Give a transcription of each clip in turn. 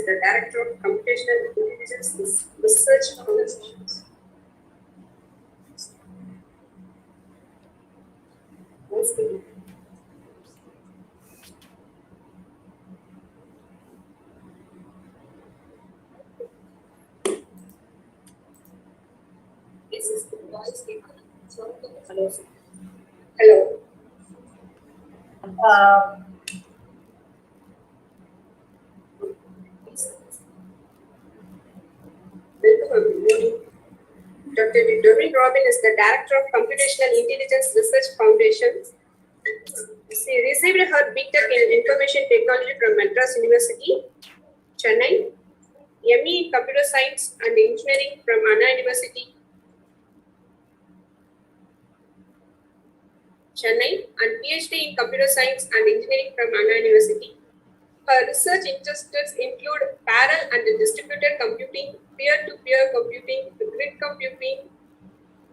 the Director of Computational Intelligence Research Foundations. This is the voice Hello. Hello. Dr.Doreen is the Director of Computational Intelligence Research Foundation. She received her B.Tech in Information Technology from Madras University, Chennai, ME in Computer Science and Engineering from Anna University, Chennai, and Ph.D. in Computer Science and Engineering from Anna University. Her research interests include parallel and distributed computing, peer-to-peer computing, grid computing,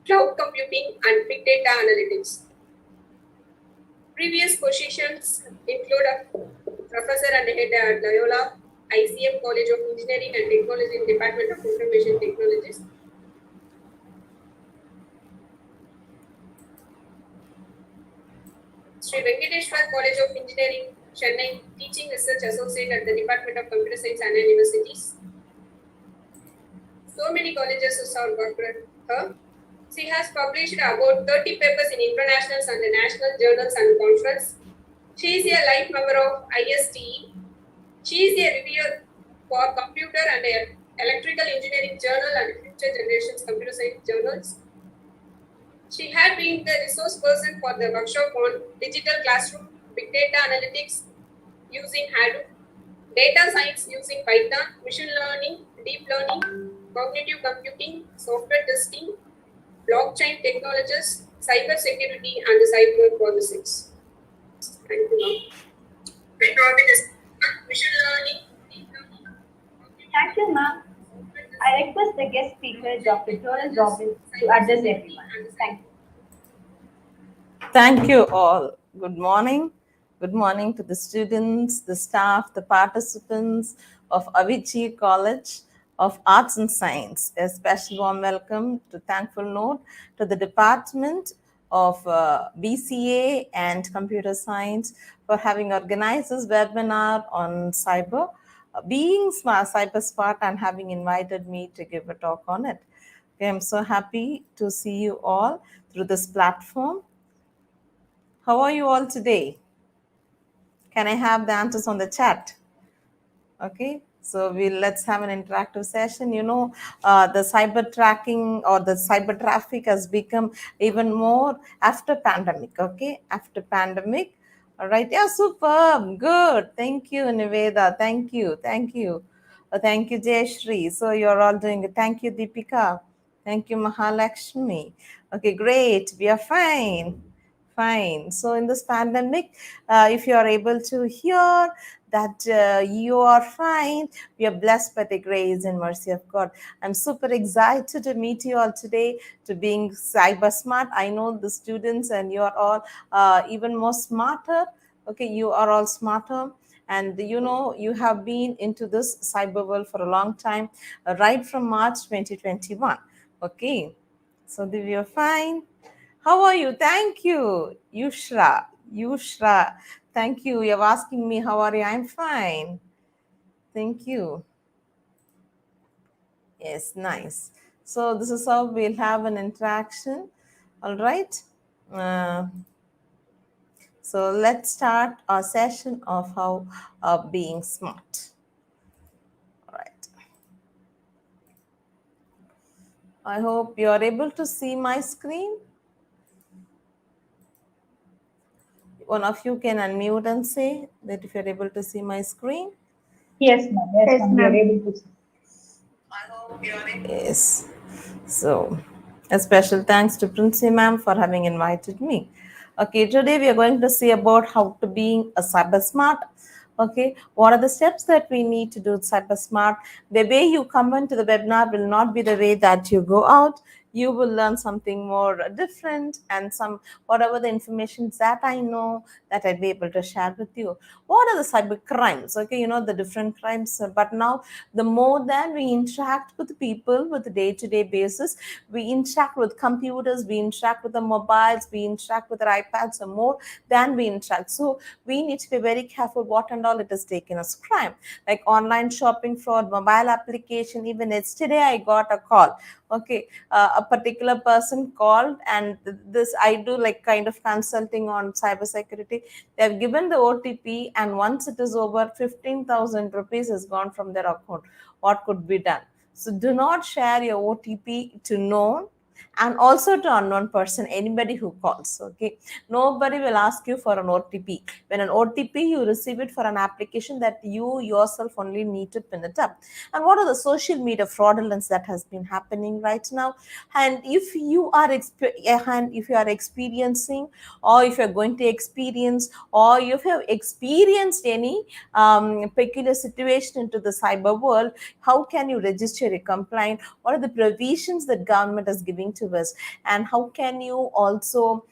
cloud computing, and big data analytics. Previous positions include a professor and head at Loyola, ICM College of Engineering and Technology in Department of Information Technologies. Sri Venkateshwar College of Engineering, Chennai, Teaching Research Associate at the Department of Computer Science and Universities. So many colleges have worked with her. She has published about 30 papers in international and national journals and conferences. She is a life member of ISTE. She is a reviewer for Computer and Electrical Engineering Journal and Future Generations Computer Science Journals. She had been the resource person for the workshop on digital classroom, big data analytics using Hadoop, data science using Python, machine learning, deep learning, cognitive computing, software testing, blockchain technologies, cyber security, and cyber forensics. Thank you, ma'am. Machine learning, deep learning. Thank you, ma'am. I request the guest speaker, Dr.Doreen, to address everyone. Thank you. Thank you all. Good morning. Good morning to the students, the staff, the participants of Avichi College of Arts and Science. A special warm welcome to thankful note to the Department of BCA and Computer Science for having organized this webinar on cyber, being cyber smart, and having invited me to give a talk on it. Okay, I'm so happy to see you all through this platform. How are you all today? Can I have the answers on the chat? Okay, so let's have an interactive session. You know, the cyber tracking or the cyber traffic has become even more after pandemic. Okay, after pandemic. All right. Yeah, superb. Good. Thank you, Niveda. Thank you. Thank you. Thank you, Jayashri. So you're all doing it. Thank you, Deepika. Thank you, Mahalakshmi. Okay, great. We are fine. Fine. So in this pandemic, if you are able to hear that you are fine, we are blessed by the grace and mercy of God. I'm super excited to meet you all today, to being cyber smart. I know the students and you are all even more smarter. Okay, you are all smarter. And you know, you have been into this cyber world for a long time, right from March 2021. Okay, so we are fine. How are you? Thank you, Yushra. Yushra, thank you. You're asking me how are you? I'm fine. Thank you. Yes, nice. So this is how we'll have an interaction. All right. So let's start our session of how being smart. All right. I hope you are able to see my screen. One of you can unmute and say that if you're able to see my screen. Yes, ma'am. Yes, ma'am. We are able to see. I hope you are able. Yes. So, a special thanks to Princey ma'am for having invited me. Okay, today we are going to see about how to being a cyber smart. Okay, what are the steps that we need to do cyber smart? The way you come into the webinar will not be the way that you go out. you will learn something more different, and some whatever the information that I know, that I'll be able to share with you. What are the cyber crimes? Okay, you know the different crimes, but now the more than we interact with people with a day-to-day basis, we interact with computers, we interact with the mobiles, we interact with our iPads, or more than we interact. So we need to be very careful what and all it is taken as crime, like online shopping fraud, mobile application. Even yesterday I got a call. Okay, a particular person called, and this I do like kind of consulting on cybersecurity. They have given the OTP, and once it is over, 15,000 rupees has gone from their account. What could be done? So do not share your OTP to known and also to unknown person, anybody who calls. Okay, nobody will ask you for an OTP. When an OTP, you receive it for an application that you yourself only need to pin it up. And what are the social media fraudulence that has been happening right now? And if you are experiencing, or if you're going to experience, or if you have experienced any peculiar situation into the cyber world, how can you register a complaint? What are the provisions that government is giving to us, and how can you also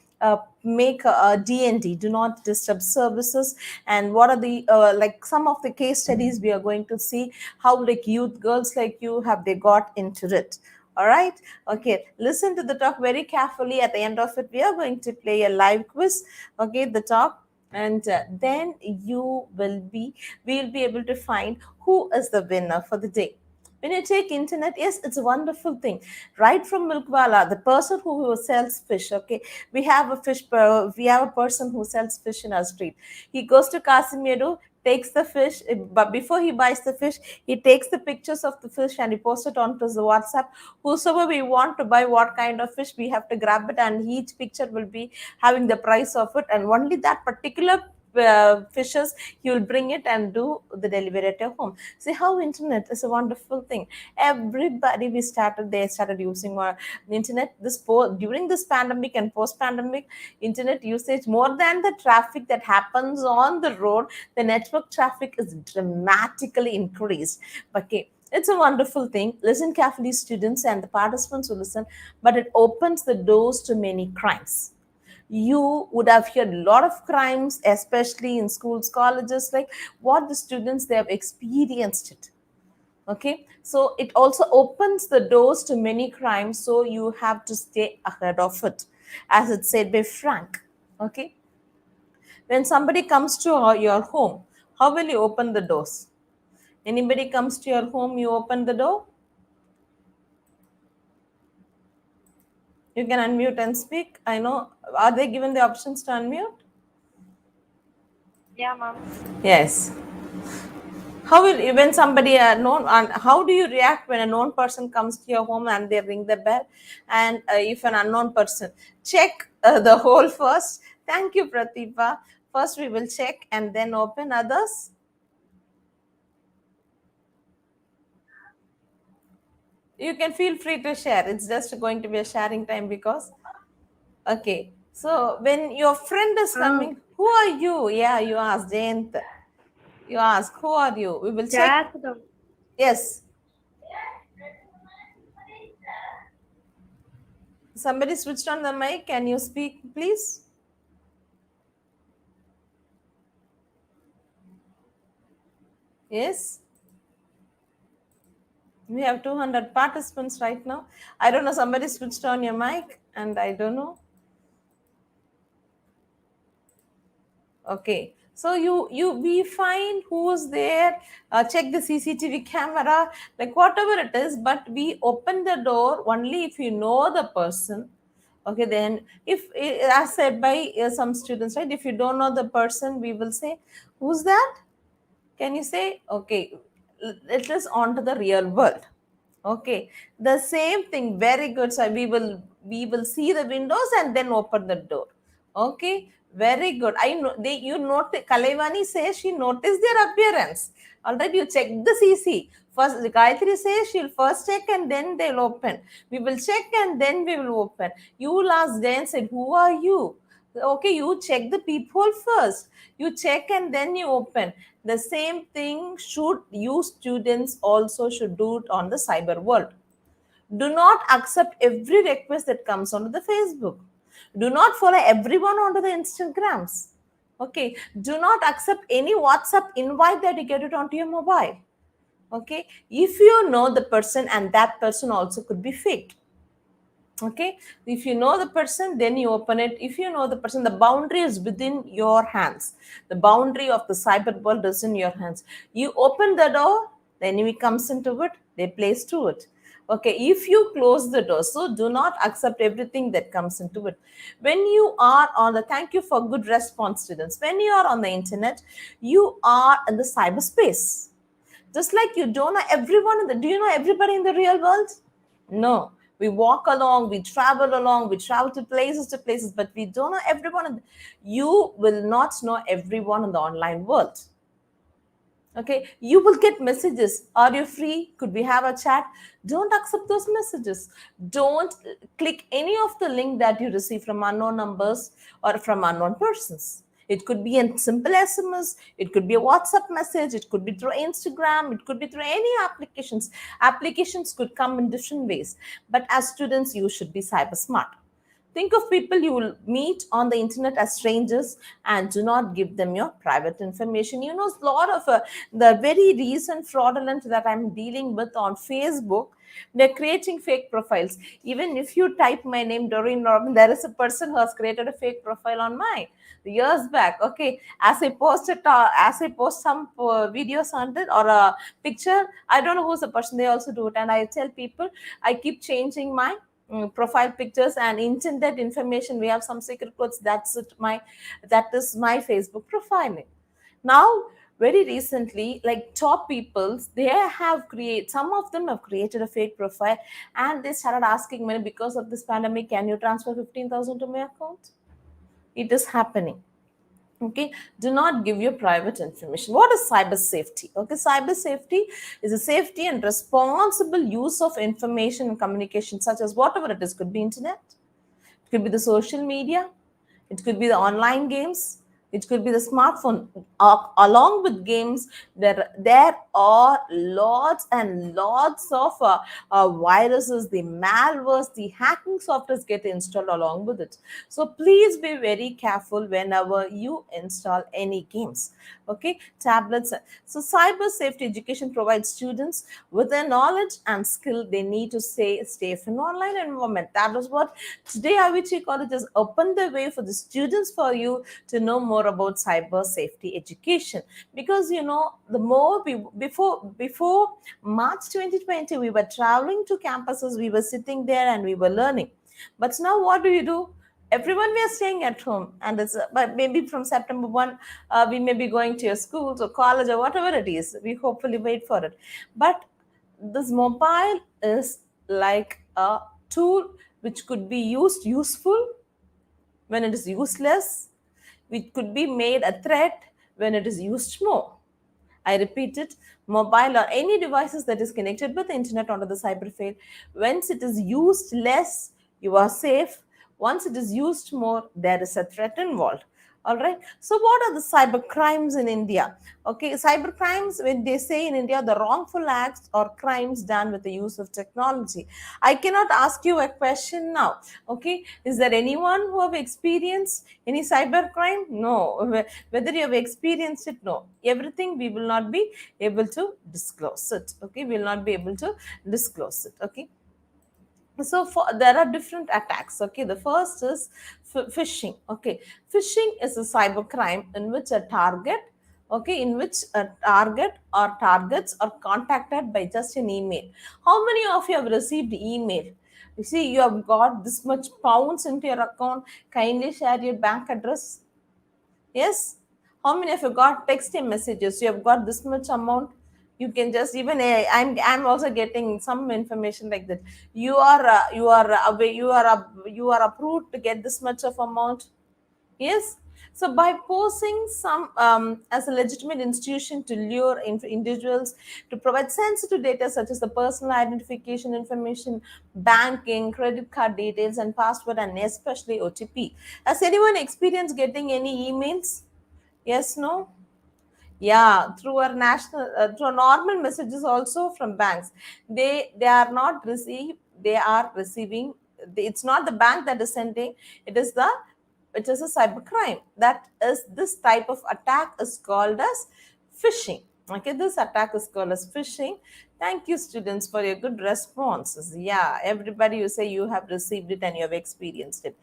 make a DND, do not disturb services? And what are the like some of the case studies we are going to see, how like youth girls like you have they got into it. All right, okay, listen to the talk very carefully. At the end of it, we are going to play a live quiz. Okay, the talk, and then we'll be able to find who is the winner for the day. When you take internet, yes, it's a wonderful thing. Right from Milkwala, the person who sells fish. Okay, we have a person who sells fish in our street. He goes to Casimiro, takes the fish, but before he buys the fish, he takes the pictures of the fish and he posts it onto the WhatsApp. Whosoever we want to buy what kind of fish, we have to grab it, and each picture will be having the price of it, and only that particular fishes, he will bring it and do the delivery at your home. See how internet is a wonderful thing. Everybody they started using our internet during this pandemic and post pandemic. Internet usage, more than the traffic that happens on the road, the network traffic is dramatically increased. Okay, it's a wonderful thing. Listen carefully, students, and the participants who listen, but it opens the doors to many crimes. You would have heard a lot of crimes, especially in schools, colleges, like what the students they have experienced it. Okay, so it also opens the doors to many crimes, so you have to stay ahead of it, as it said by Frank. Okay, when somebody comes to your home, how will you open the doors? Anybody comes to your home, you open the door. You can unmute and speak. I know, are they given the options to unmute? Yeah, ma'am. Yes. How will when somebody known, and how do you react when a known person comes to your home and they ring the bell, and if an unknown person, check the hole first. Thank you, Pratibha. First we will check and then open. Others, you can feel free to share. It's just going to be a sharing time, because okay, so when your friend is coming, who are you? Yeah, you ask Jayant. You ask, who are you? We will check. Jack the Yes. Somebody switched on the mic. Can you speak, please? Yes. We have 200 participants right now. I don't know. Somebody switched on your mic, and I don't know. Okay. So we find who's there. Check the CCTV camera, like whatever it is. But we open the door only if you know the person. Okay, then if as said by some students, right? If you don't know the person, we will say, "Who's that?" Can you say, okay, it is on to the real world. Okay, the same thing, very good. So we will see the windows and then open the door. Okay, very good. I know you notice. Kalaivani says she noticed their appearance. All right, you check the CC first. Gayatri says she'll first check and then they'll open. We will check and then we will open. You will ask Jen said, who are you? Okay, you check the peephole first. You check and then you open. The same thing should you students also should do it on the cyber world. Do not accept every request that comes onto the Facebook. Do not follow everyone onto the Instagrams. Okay. Do not accept any WhatsApp invite that you get it onto your mobile. Okay. If you know the person, and that person also could be fake. Okay. If you know the person, then you open it. If you know the person, the boundary is within your hands. The boundary of the cyber world is in your hands. You open the door, the enemy comes into it, they plays to it. Okay, if you close the door, so do not accept everything that comes into it. When you are on the, thank you for good response, students. When you are on the internet, you are in the cyberspace. Just like you don't know everyone in the, do you know everybody in the real world? No. We walk along, we travel along, we travel to places, but we don't know everyone. You will not know everyone in the online world. Okay, you will get messages. Are you free? Could we have a chat? Don't accept those messages. Don't click any of the link that you receive from unknown numbers or from unknown persons. It could be a simple SMS, it could be a WhatsApp message, it could be through Instagram, it could be through any applications. Applications could come in different ways. But as students, you should be cyber smart. Think of people you will meet on the internet as strangers and do not give them your private information. You know, a lot of the very recent fraudulent that I'm dealing with on Facebook, they're creating fake profiles. Even if you type my name, Doreen Robin, there is a person who has created a fake profile on mine years back. Okay, as I post some videos on it or a picture, I don't know who's the person, they also do it. And I tell people, I keep changing my profile pictures and intended information. We have some secret codes. That is my Facebook profiling. Now, very recently, like top people, they have created, some of them have created a fake profile, and they started asking me, because of this pandemic, can you transfer 15,000 to my account? It is happening. Okay, do not give your private information. What is cyber safety? Okay, cyber safety is a safety and responsible use of information and communication, such as whatever it is. Could be internet, it could be the social media, it could be the online games, it could be the smartphone. Along with games, there are lots and lots of viruses, the malwares, the hacking softwares get installed along with it. So please be very careful whenever you install any games. Okay, tablets. So cyber safety education provides students with the knowledge and skill they need to stay safe in online environment. That is what today Avichi College has opened the way for the students, for you to know more about cyber safety education. Because you know, the more we, before March 2020, we were traveling to campuses, we were sitting there and we were learning. But now what do? Everyone, we are staying at home, and it's but maybe from September 1, we may be going to your schools or college or whatever it is. We hopefully wait for it. But this mobile is like a tool which could be used useful when it is useless, which could be made a threat when it is used more. I repeat it, mobile or any devices that is connected with the internet onto the cyberfield, once it is used less, you are safe. Once it is used more, there is a threat involved. All right. So, what are the cyber crimes in India? Okay, cyber crimes, when they say in India, the wrongful acts or crimes done with the use of technology. I cannot ask you a question now. Okay, is there anyone who have experienced any cyber crime? No. Whether you have experienced it, no. Everything we will not be able to disclose it. Okay, we will not be able to disclose it. Okay. So there are different attacks. Okay, the first is phishing. Okay, phishing is a cyber crime in which a target, okay, in which a target or targets are contacted by just an email. How many of you have received email? You see, you have got this much pounds into your account, kindly share your bank address. Yes. How many of you got text messages? You have got this much amount. You can just even I'm also getting some information like that. You are approved to get this much of amount. Yes. So by posing some as a legitimate institution to lure individuals to provide sensitive data such as the personal identification information, banking, credit card details, and password, and especially OTP. Has anyone experienced getting any emails? Yes, no? Yeah, through our national, through normal messages also from banks. They are not received. they are receiving. It's not the bank that is sending, it is a cybercrime. That is, this type of attack is called as phishing. Okay, this attack is called as phishing. Thank you, students, for your good responses. Yeah, everybody, you say you have received it and you have experienced it.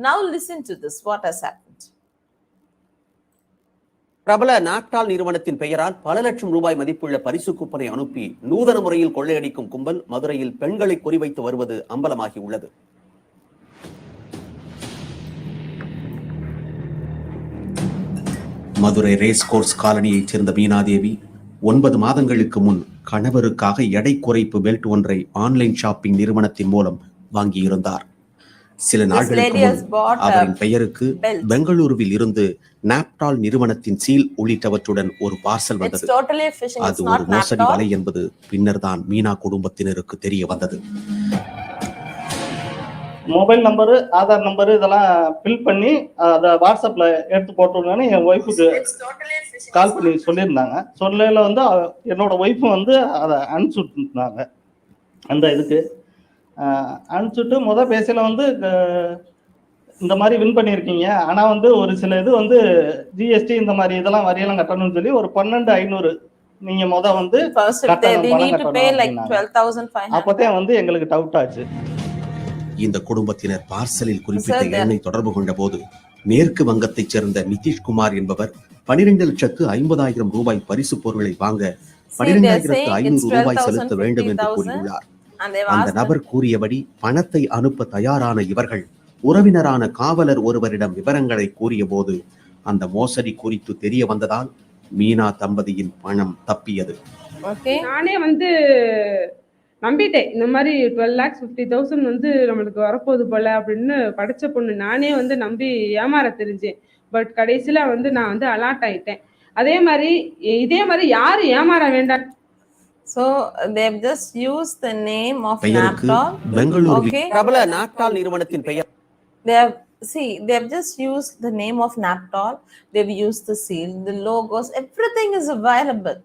Now listen to this. What has happened? பிரபல நாப்டால் நிறுவனத்தின் பெயரால் பல லட்சம் ரூபாய் மதிப்புள்ள பரிசு கூப்பனை அனுப்பி நூதன முறையில் கொள்ளையடிக்கும் கும்பல் மதுரையில் பெண்களை குறிவைத்து வருவது அம்பலமாகி உள்ளது. மதுரை ரேஸ் கோர்ஸ் காலனியைச் சேர்ந்த மீனாதேவி 9 மாதங்களுக்கு முன் கணவருக்காக எடை குறைப்பு பெல்ட் ஒன்றை ஆன்லைன் ஷாப்பிங் நிறுவனத்தின் மூலம் வாங்கியிருந்தார். சில நாட்களுக்கு முன் அவரின் பெயருக்கு பெங்களூருவில் இருந்து நாப்டால் நிறுவனத்தின் சீல் உள்ளிட்டவற்றுடன் ஒரு பார்சல் வந்தது. அது ஒரு மோசடி வலை என்பது பின்னர் தான் மீனா குடும்பத்தினருக்கு தெரிய வந்தது. மொபைல் நம்பரு, ஆதார் நம்பரு இதெல்லாம் ஃபில் பண்ணி அதை வாட்ஸ்அப்ல எடுத்து போட்டுருந்தானே என் ஒய்ஃபுக்கு கால் பண்ணி சொல்லியிருந்தாங்க. சொல்லல வந்து என்னோட ஒய்ஃபும் வந்து அதை அனுப்பிச்சுட்டாங்க. அந்த இதுக்கு அனுப்பிச்சுட்டு பேசல வந்து இந்த மாதிரி வின் பண்ணியிருக்கீங்க, ஆனால் வந்து ஒரு சில இது வந்து ஜிஎஸ்டி இந்த மாதிரி இதெல்லாம் வரியெல்லாம் கட்டணும்னு சொல்லி ஒரு 12,500 நீங்க வந்து அப்பதான் வந்து எங்களுக்கு டவுட் ஆச்சு. இந்த குடும்பத்தினர் பார்சலில் குறிப்பிட்ட எண்ணை தொடர்பு கொண்ட போது மேற்கு வங்கத்தைச் சேர்ந்த நிதிஷ்குமார் என்பவர் 12,50,000 ரூபாய் பரிசு பொருளை வாங்க 12,500 ரூபாய் செலுத்த வேண்டும் என்று கூறியுள்ளார். அந்த நபர் கூறியபடி பணத்தை அனுப்ப தயாரான இவர்கள் உறவினரான காவலர் ஒருவரிடம் விவரங்களை கூறிய போது அந்த மோசடி குறித்து தெரிய வந்ததால் மீனா தம்பதியின் பணம் தப்பியது. நானே வந்து நம்பிட்டேன், இந்த மாதிரி 12,50,000 வந்து நம்மளுக்கு வரப்போகுது போல அப்படின்னு படிச்ச பொண்ணு நானே வந்து நம்பி ஏமாற தெரிஞ்சேன். பட் கடைசியில வந்து நான் வந்து அலர்ட் ஆயிட்டேன். இதே மாதிரி யாரு ஏமாற வேண்டாம். So they have just used the name of Naptol. Okay. பிரபல நாப்டால் நிறுவனத்தின் பெயர். They have just used the name of Naptol. They've used the seal, the logos, everything is available.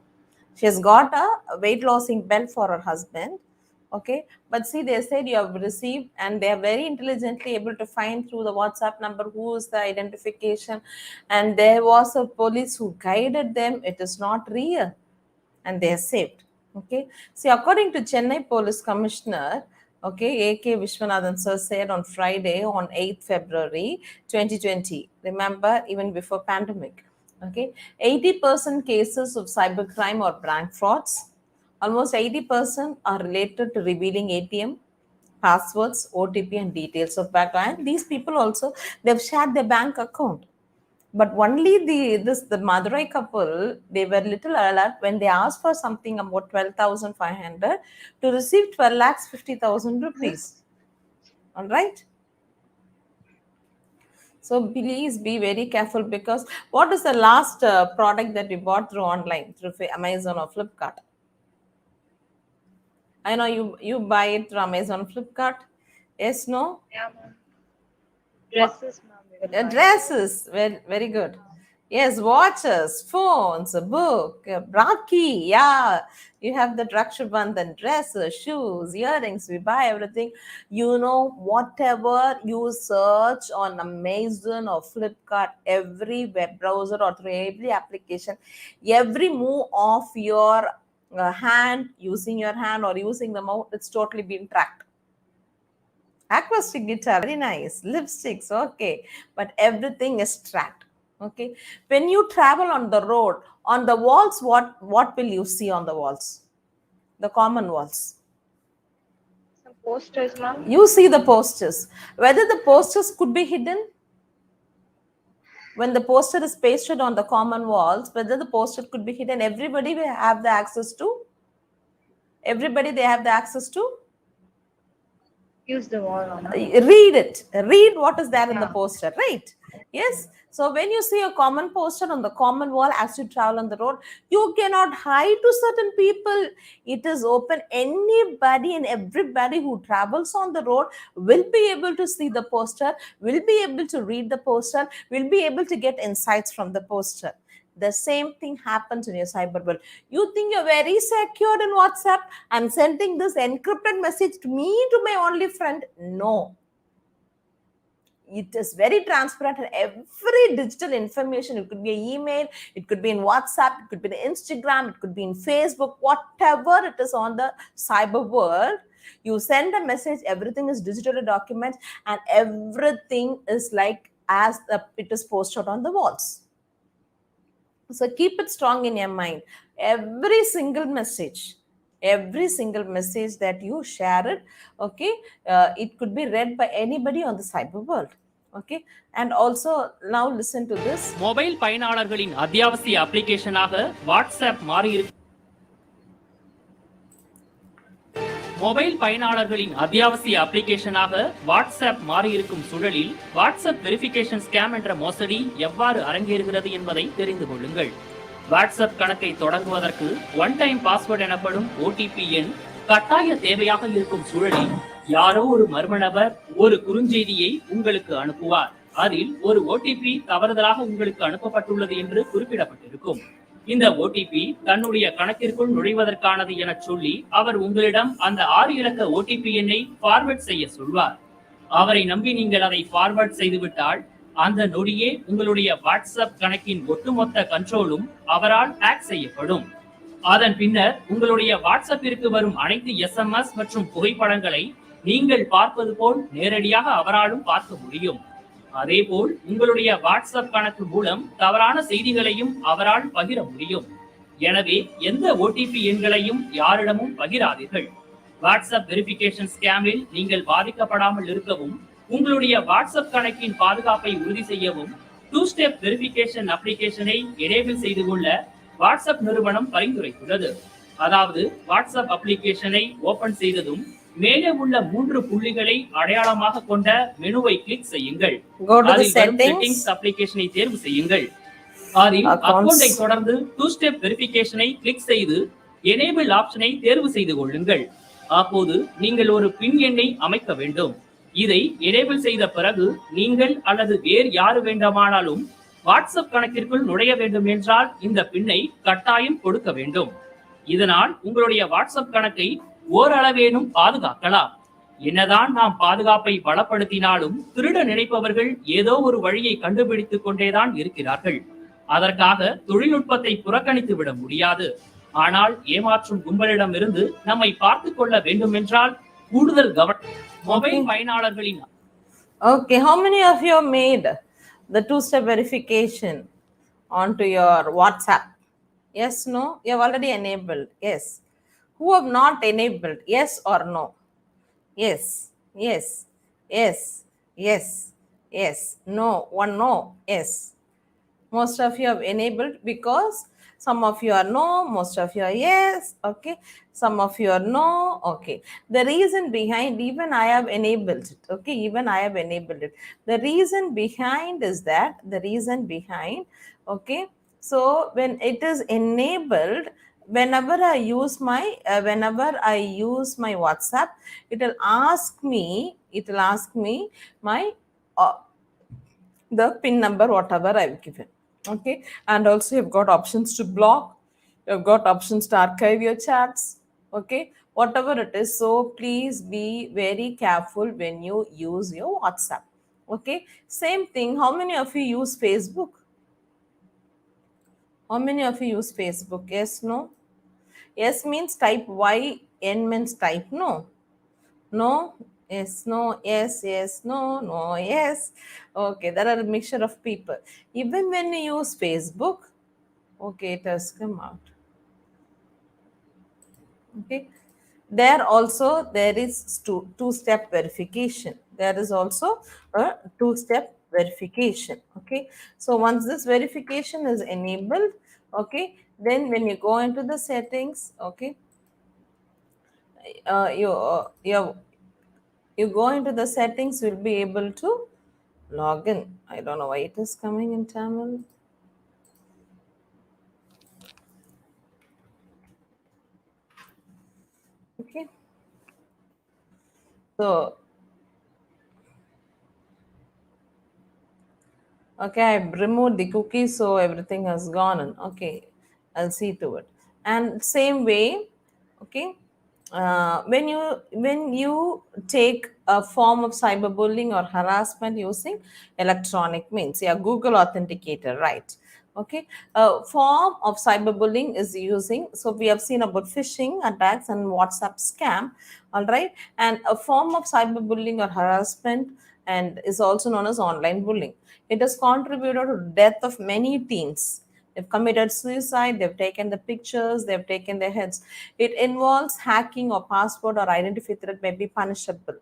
She has got a weight lossing belt for her husband. Okay, but see, they said you have received, and they are very intelligently able to find through the WhatsApp number who is the identification, and there was a police who guided them. It is not real, and they are saved. Okay, see, according to Chennai Police Commissioner, okay, A.K. Vishwanathan sir said on Friday, on 8th February 2020, remember, even before pandemic, okay, 80% cases of cybercrime or bank frauds, almost 80% are related to revealing ATM passwords, OTP and details of bank. And these people also, they've shared their bank account. But only the Madurai couple, they were little alert when they asked for something about 12,500 to receive 12,50,000 rupees. All right. So please be very careful, because what is the last product that you bought through online, through Amazon or Flipkart? I know you buy it through Amazon, Flipkart. Yes, no? Yeah, ma'am. Dresses, ma'am. Dresses, very good. Yes, watches, phones, a book, Rakhi. Yeah, you have the Rakshabandhan, dresses, shoes, earrings. We buy everything. You know, whatever you search on Amazon or Flipkart, every web browser or through every application, every move of your hand, using your hand or using the mouth, it's totally been tracked. Acoustic guitar, very nice. Lipsticks, okay, but everything is tracked. Okay, when you travel on the road, on the walls, what will you see on the walls? The common walls. Some posters, ma'am. You see the posters. Whether the posters could be hidden, when the poster is pasted on the common walls, whether the poster could be hidden, everybody will have the access to. Everybody, they have the access to. Use the wall. Read it. Read what is there in the poster, right? Yes. So when you see a common poster on the common wall as you travel on the road, you cannot hide to certain people. It is open. Anybody and everybody who travels on the road will be able to see the poster, will be able to read the poster, will be able to get insights from the poster. The same thing happens in your cyber world. You think you're very secure in WhatsApp? I'm sending this encrypted message to me, to my only friend. No. It is very transparent, and every digital information, it could be an email, it could be in WhatsApp, it could be in Instagram, it could be in Facebook, whatever it is on the cyber world, you send a message, everything is digitally documented, and everything is like as it is posted on the walls. So keep it strong in your mind. Every single message that you share it, okay, it could be read by anybody on the cyber world. Okay, and also now listen to this. Mobile பயனாளர்களின் அத்தியாவசிய அப்ளிகேஷனாக WhatsApp மாறியிருக்கு. Mobile பயனாளர்களின் அத்தியாவசிய அப்ளிகேஷனாக WhatsApp மாறியிருக்கும் சூழலில் WhatsApp verification scam என்ற மோசடி எவ்வாறு அரங்கேறுகிறது என்பதை தெரிந்து கொள்ளுங்கள். வாட்ஸ்அப் கணக்கை தொடங்குவதற்கு ஒன் டைம் பாஸ்வேர்டு எனப்படும் ஓடிபி எண் கட்டாய தேவையாக இருக்கும் சூழலில் யாரோ ஒரு மர்ம நபர் ஒரு குறுஞ்செய்தியை உங்களுக்கு அனுப்புவார். அதில் ஒரு ஓடிபி தவறுதலாக உங்களுக்கு அனுப்பப்பட்டுள்ளது என்று குறிப்பிடப்பட்டிருக்கும். இந்த ஓடிபி தன்னுடைய கணக்கிற்குள் நுழைவதற்கானது என சொல்லி அவர் உங்களிடம் அந்த 6 இலக்க ஓடிபி எண்ணை ஃபார்வர்ட் செய்ய சொல்வார். அவரை நம்பி நீங்கள் அதை ஃபார்வர்ட் செய்துவிட்டால் அந்த நொடியே உங்களுடைய வாட்ஸ்அப் கணக்கின் ஒட்டுமொத்த கண்ட்ரோலும் அவரால் ஹேக் செய்யப்படும். அதன் பின்னர் உங்களுடைய வாட்ஸ்அப்பிற்கு வரும் அனைத்து SMS மற்றும் புகைப்படங்களை நீங்கள் பார்ப்பது போல் நேரடியாக அவராலும் பார்க்க முடியும். அதேபோல் உங்களுடைய வாட்ஸ்அப் கணக்கு மூலம் தவறான செய்திகளையும் அவரால் பகிர முடியும். எனவே எந்த ஓடிபி எண்களையும் யாரிடமும் பகிராதீர்கள். வாட்ஸ்அப் வெரிஃபிகேஷன் ஸ்கேமில் நீங்கள் பாதிக்கப்படாமல் இருக்கவும் உங்களுடைய வாட்ஸ்அப் கணக்கின் பாதுகாப்பை உறுதி செய்யவும் 2 ஸ்டெப் வெரிஃபிகேஷன் அப்ளிகேஷனை எனேபிள் செய்து கொள்ள வாட்ஸ்அப் நிறுவனம் பரிந்துரைத்துள்ளது. அதாவது வாட்ஸ்அப் அப்ளிகேஷனை ஓபன் செய்ததும் மேலே உள்ள 3 புள்ளிகளை அடையாளமாக கொண்ட மெனுவை கிளிக் செய்யுங்கள். செட்டிங்ஸ் அப்ளிகேஷனை தேர்வு செய்யுங்கள். அதில் அக்கவுண்டை தொடர்ந்து 2 ஸ்டெப் வெரிஃபிகேஷனை கிளிக் செய்து எனேபிள் ஆப்ஷனை தேர்வு செய்து கொள்ளுங்கள். அப்போது நீங்கள் ஒரு பின் எண்ணை அமைக்க வேண்டும். இதை எனேபிள் செய்த பிறகு நீங்கள் அல்லது வேறு யாரு வேண்டுமானாலும் வாட்ஸ்அப் கணக்கிற்குள் நுழைய வேண்டும் என்றால் இந்த பின்னை கட்டாயம் கொடுக்க வேண்டும். இதனால் உங்களுடைய வாட்ஸ்அப் கணக்கை ஓரளவேனும் பாதுகாக்கலாம். என்னதான் நாம் பாதுகாப்பை பலப்படுத்தினாலும் திருட நினைப்பவர்கள் ஏதோ ஒரு வழியை கண்டுபிடித்துக் கொண்டேதான் இருக்கிறார்கள். அதற்காக தொழில்நுட்பத்தை புறக்கணித்து விட முடியாது. ஆனால் ஏமாற்றும் கும்பலிடமிருந்து நம்மை பார்த்துக் கொள்ள வேண்டும் என்றால் கூடுதல் கவனம் மொபைல் பயனாளர்களின். Okay, how many of you have made the 2-step verification onto your WhatsApp? Yes, no? You have already enabled. Yes. Who have not enabled? Yes or no? Yes, yes, yes, yes, yes, no, one no, yes. Most of you have enabled because some of you are no, most of you are yes, okay. Some of you are no, okay. The reason behind, even I have enabled it, okay, even I have enabled it. The reason behind is that, okay, so when it is enabled, whenever I use my WhatsApp, it will ask me my the pin number whatever I've given. Okay, and also you've got options to block, you've got options to archive your chats, okay, whatever it is. So please be very careful when you use your WhatsApp. Okay, same thing. How many of you use Facebook? How many of you use Facebook? Yes, no? Yes means type Y, N means type no. No, yes, no, yes, yes, no, no, yes. Okay, there are a mixture of people. Even when you use Facebook, okay, it has come out. Okay, there also there is two-step verification. There is also a 2-step verification. Okay, so once this verification is enabled, okay, then when you go into the settings, okay, you go into the settings, you'll be able to log in. I don't know why it is coming in Tamil. Okay, so Okay, I've removed the cookies, so everything has gone in. Okay, I'll see to it. And same way, okay, when you take a form of cyberbullying or harassment using electronic means, yeah, Google Authenticator, right? Okay, a form of cyberbullying is using, so we have seen about phishing attacks and WhatsApp scam, all right, and a form of cyberbullying or harassment and is also known as online bullying. It has contributed to the death of many teens. They've committed suicide, they've taken the pictures, they've taken their heads. It involves hacking or password or identity threat may be punishable.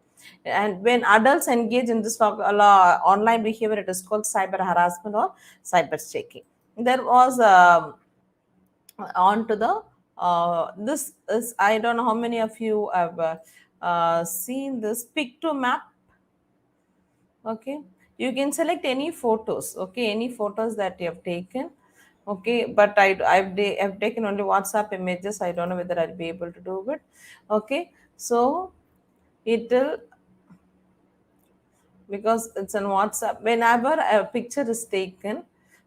And when adults engage in this online behavior, it is called cyber harassment or cyber stalking. There was on to the this is, I don't know how many of you have seen this pick to map. Okay, you can select any photos, okay, any photos that you have taken, okay, but I've taken only WhatsApp images. I don't know whether I'll be able to do it. Okay, so it will, because it's on WhatsApp, whenever a picture is taken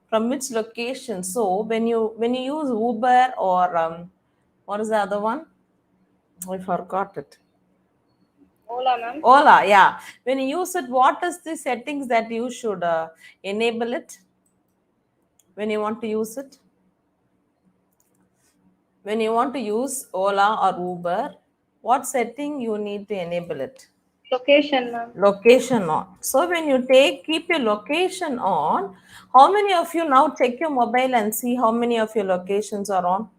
from which location. So when you use Uber or what is the other one, I forgot it. Ola, ma'am. Ola, yeah. When you use it, what is the settings that you should enable it when you want to use it? When you want to use Ola or Uber, what setting you need to enable it? Location, ma'am. Location on. So when you keep your location on, how many of you now check your mobile and see how many of your locations are on?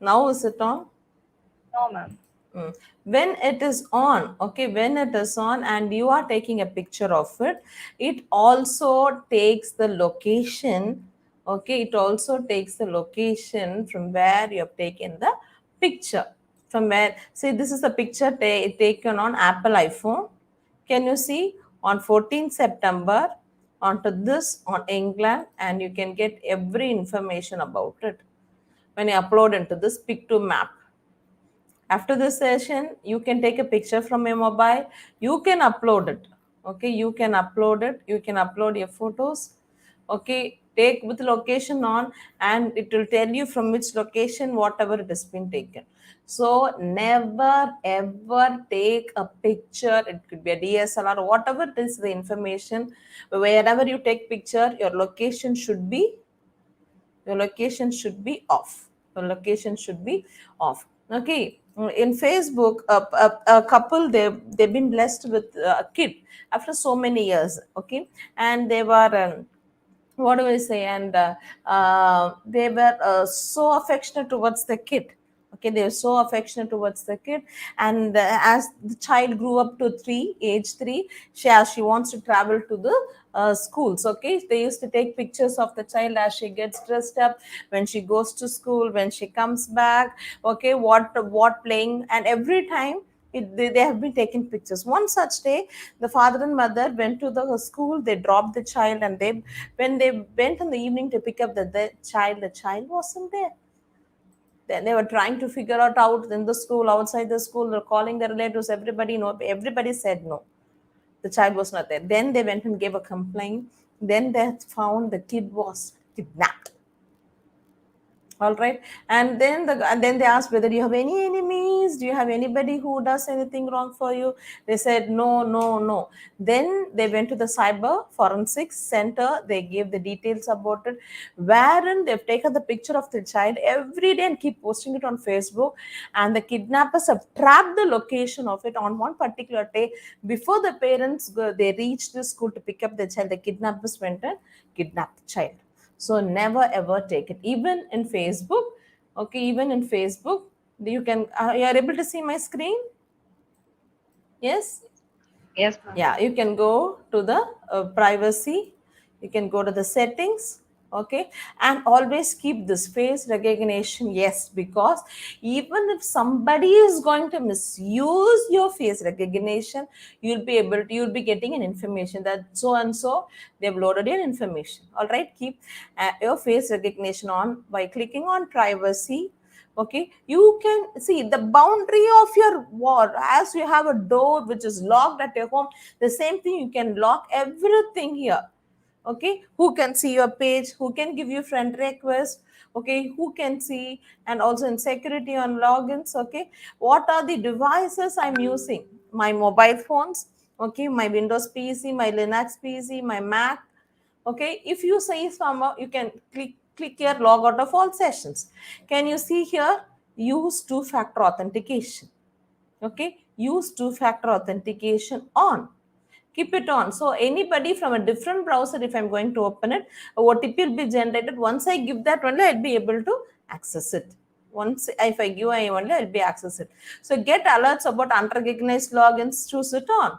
Now is it on? No, ma'am. When it is on, okay, when it is on and you are taking a picture of it, it also takes the location, okay, it also takes the location from where you have taken the picture. From where, see, this is the picture taken on Apple iPhone. Can you see on 14th September onto this on England, and you can get every information about it when you upload into this pic to map. After this session, you can take a picture from your mobile, you can upload it, okay, you can upload it, you can upload your photos, okay, take with location on, and it will tell you from which location whatever it has been taken. So never ever take a picture, it could be a DSLR or whatever it is, the information, wherever you take picture, your location should be off. Your location should be off. Okay, in Facebook, a couple, they've been blessed with a kid after so many years, okay, and they were what do I say, and they were so affectionate towards the kid. Okay, they were so affectionate towards the kid, and as the child grew up to age 3, she wants to travel to the schools. Okay, they used to take pictures of the child as she gets dressed up, when she goes to school, when she comes back, okay, what playing, and every time they have been taking pictures. One such day, the father and mother went to the school, they dropped the child, and when they went in the evening to pick up the child wasn't there. Then they were trying to figure out in the school, outside the school, they're calling their relatives, everybody, no, everybody said no, the child was not there. Then they went and gave a complaint. Then they found the kid was kidnapped. All right, and then they asked whether you have any enemies, do you have anybody who does anything wrong for you. They said no. Then they went to the cyber forensics center, they gave the details about it, wherein they've taken the picture of the child every day and keep posting it on Facebook, and the kidnappers have tracked the location of it. On one particular day, before the parents they reached the school to pick up the child, the kidnappers went and kidnapped the child. So never ever take it, even in Facebook. Okay, even in Facebook, you can you are able to see my screen? Yes. Yes, ma'am. Yeah, you can go to the privacy, you can go to the settings, okay, and always keep this face recognition, yes, because even if somebody is going to misuse your face recognition, you'll be getting an information that so and so they've loaded your information. All right, keep your face recognition on by clicking on privacy. Okay, you can see the boundary of your wall. As you have a door which is locked at your home, the same thing, you can lock everything here. Okay, who can see your page, who can give you friend request, okay, who can see, and also in security on logins. Okay, what are the devices I'm using? My mobile phones, okay, my Windows PC, my Linux PC, my Mac. Okay, if you say somehow, you can click here, log out of all sessions. Can you see here, use two-factor authentication? Okay, use two-factor authentication on, keep it on. So anybody from a different browser, if I'm going to open it, a OTP will be generated. Once I give that only, I'll be able to access it. Once if I give I only, I'll be access it. So get alerts about unrecognized logins, choose it on.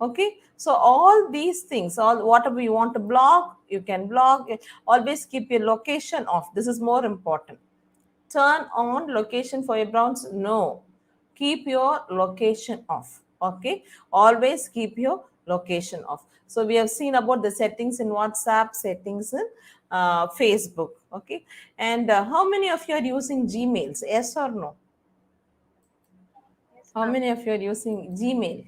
Okay, so all these things, all whatever you want to block, you can block. Always keep your location off. This is more important. Turn on location for your browser? No, keep your location off. Okay, always keep your location off. So we have seen about the settings in WhatsApp, settings in Facebook. Okay, and how many of you are using Gmails? Yes or no? How many of you are using Gmail?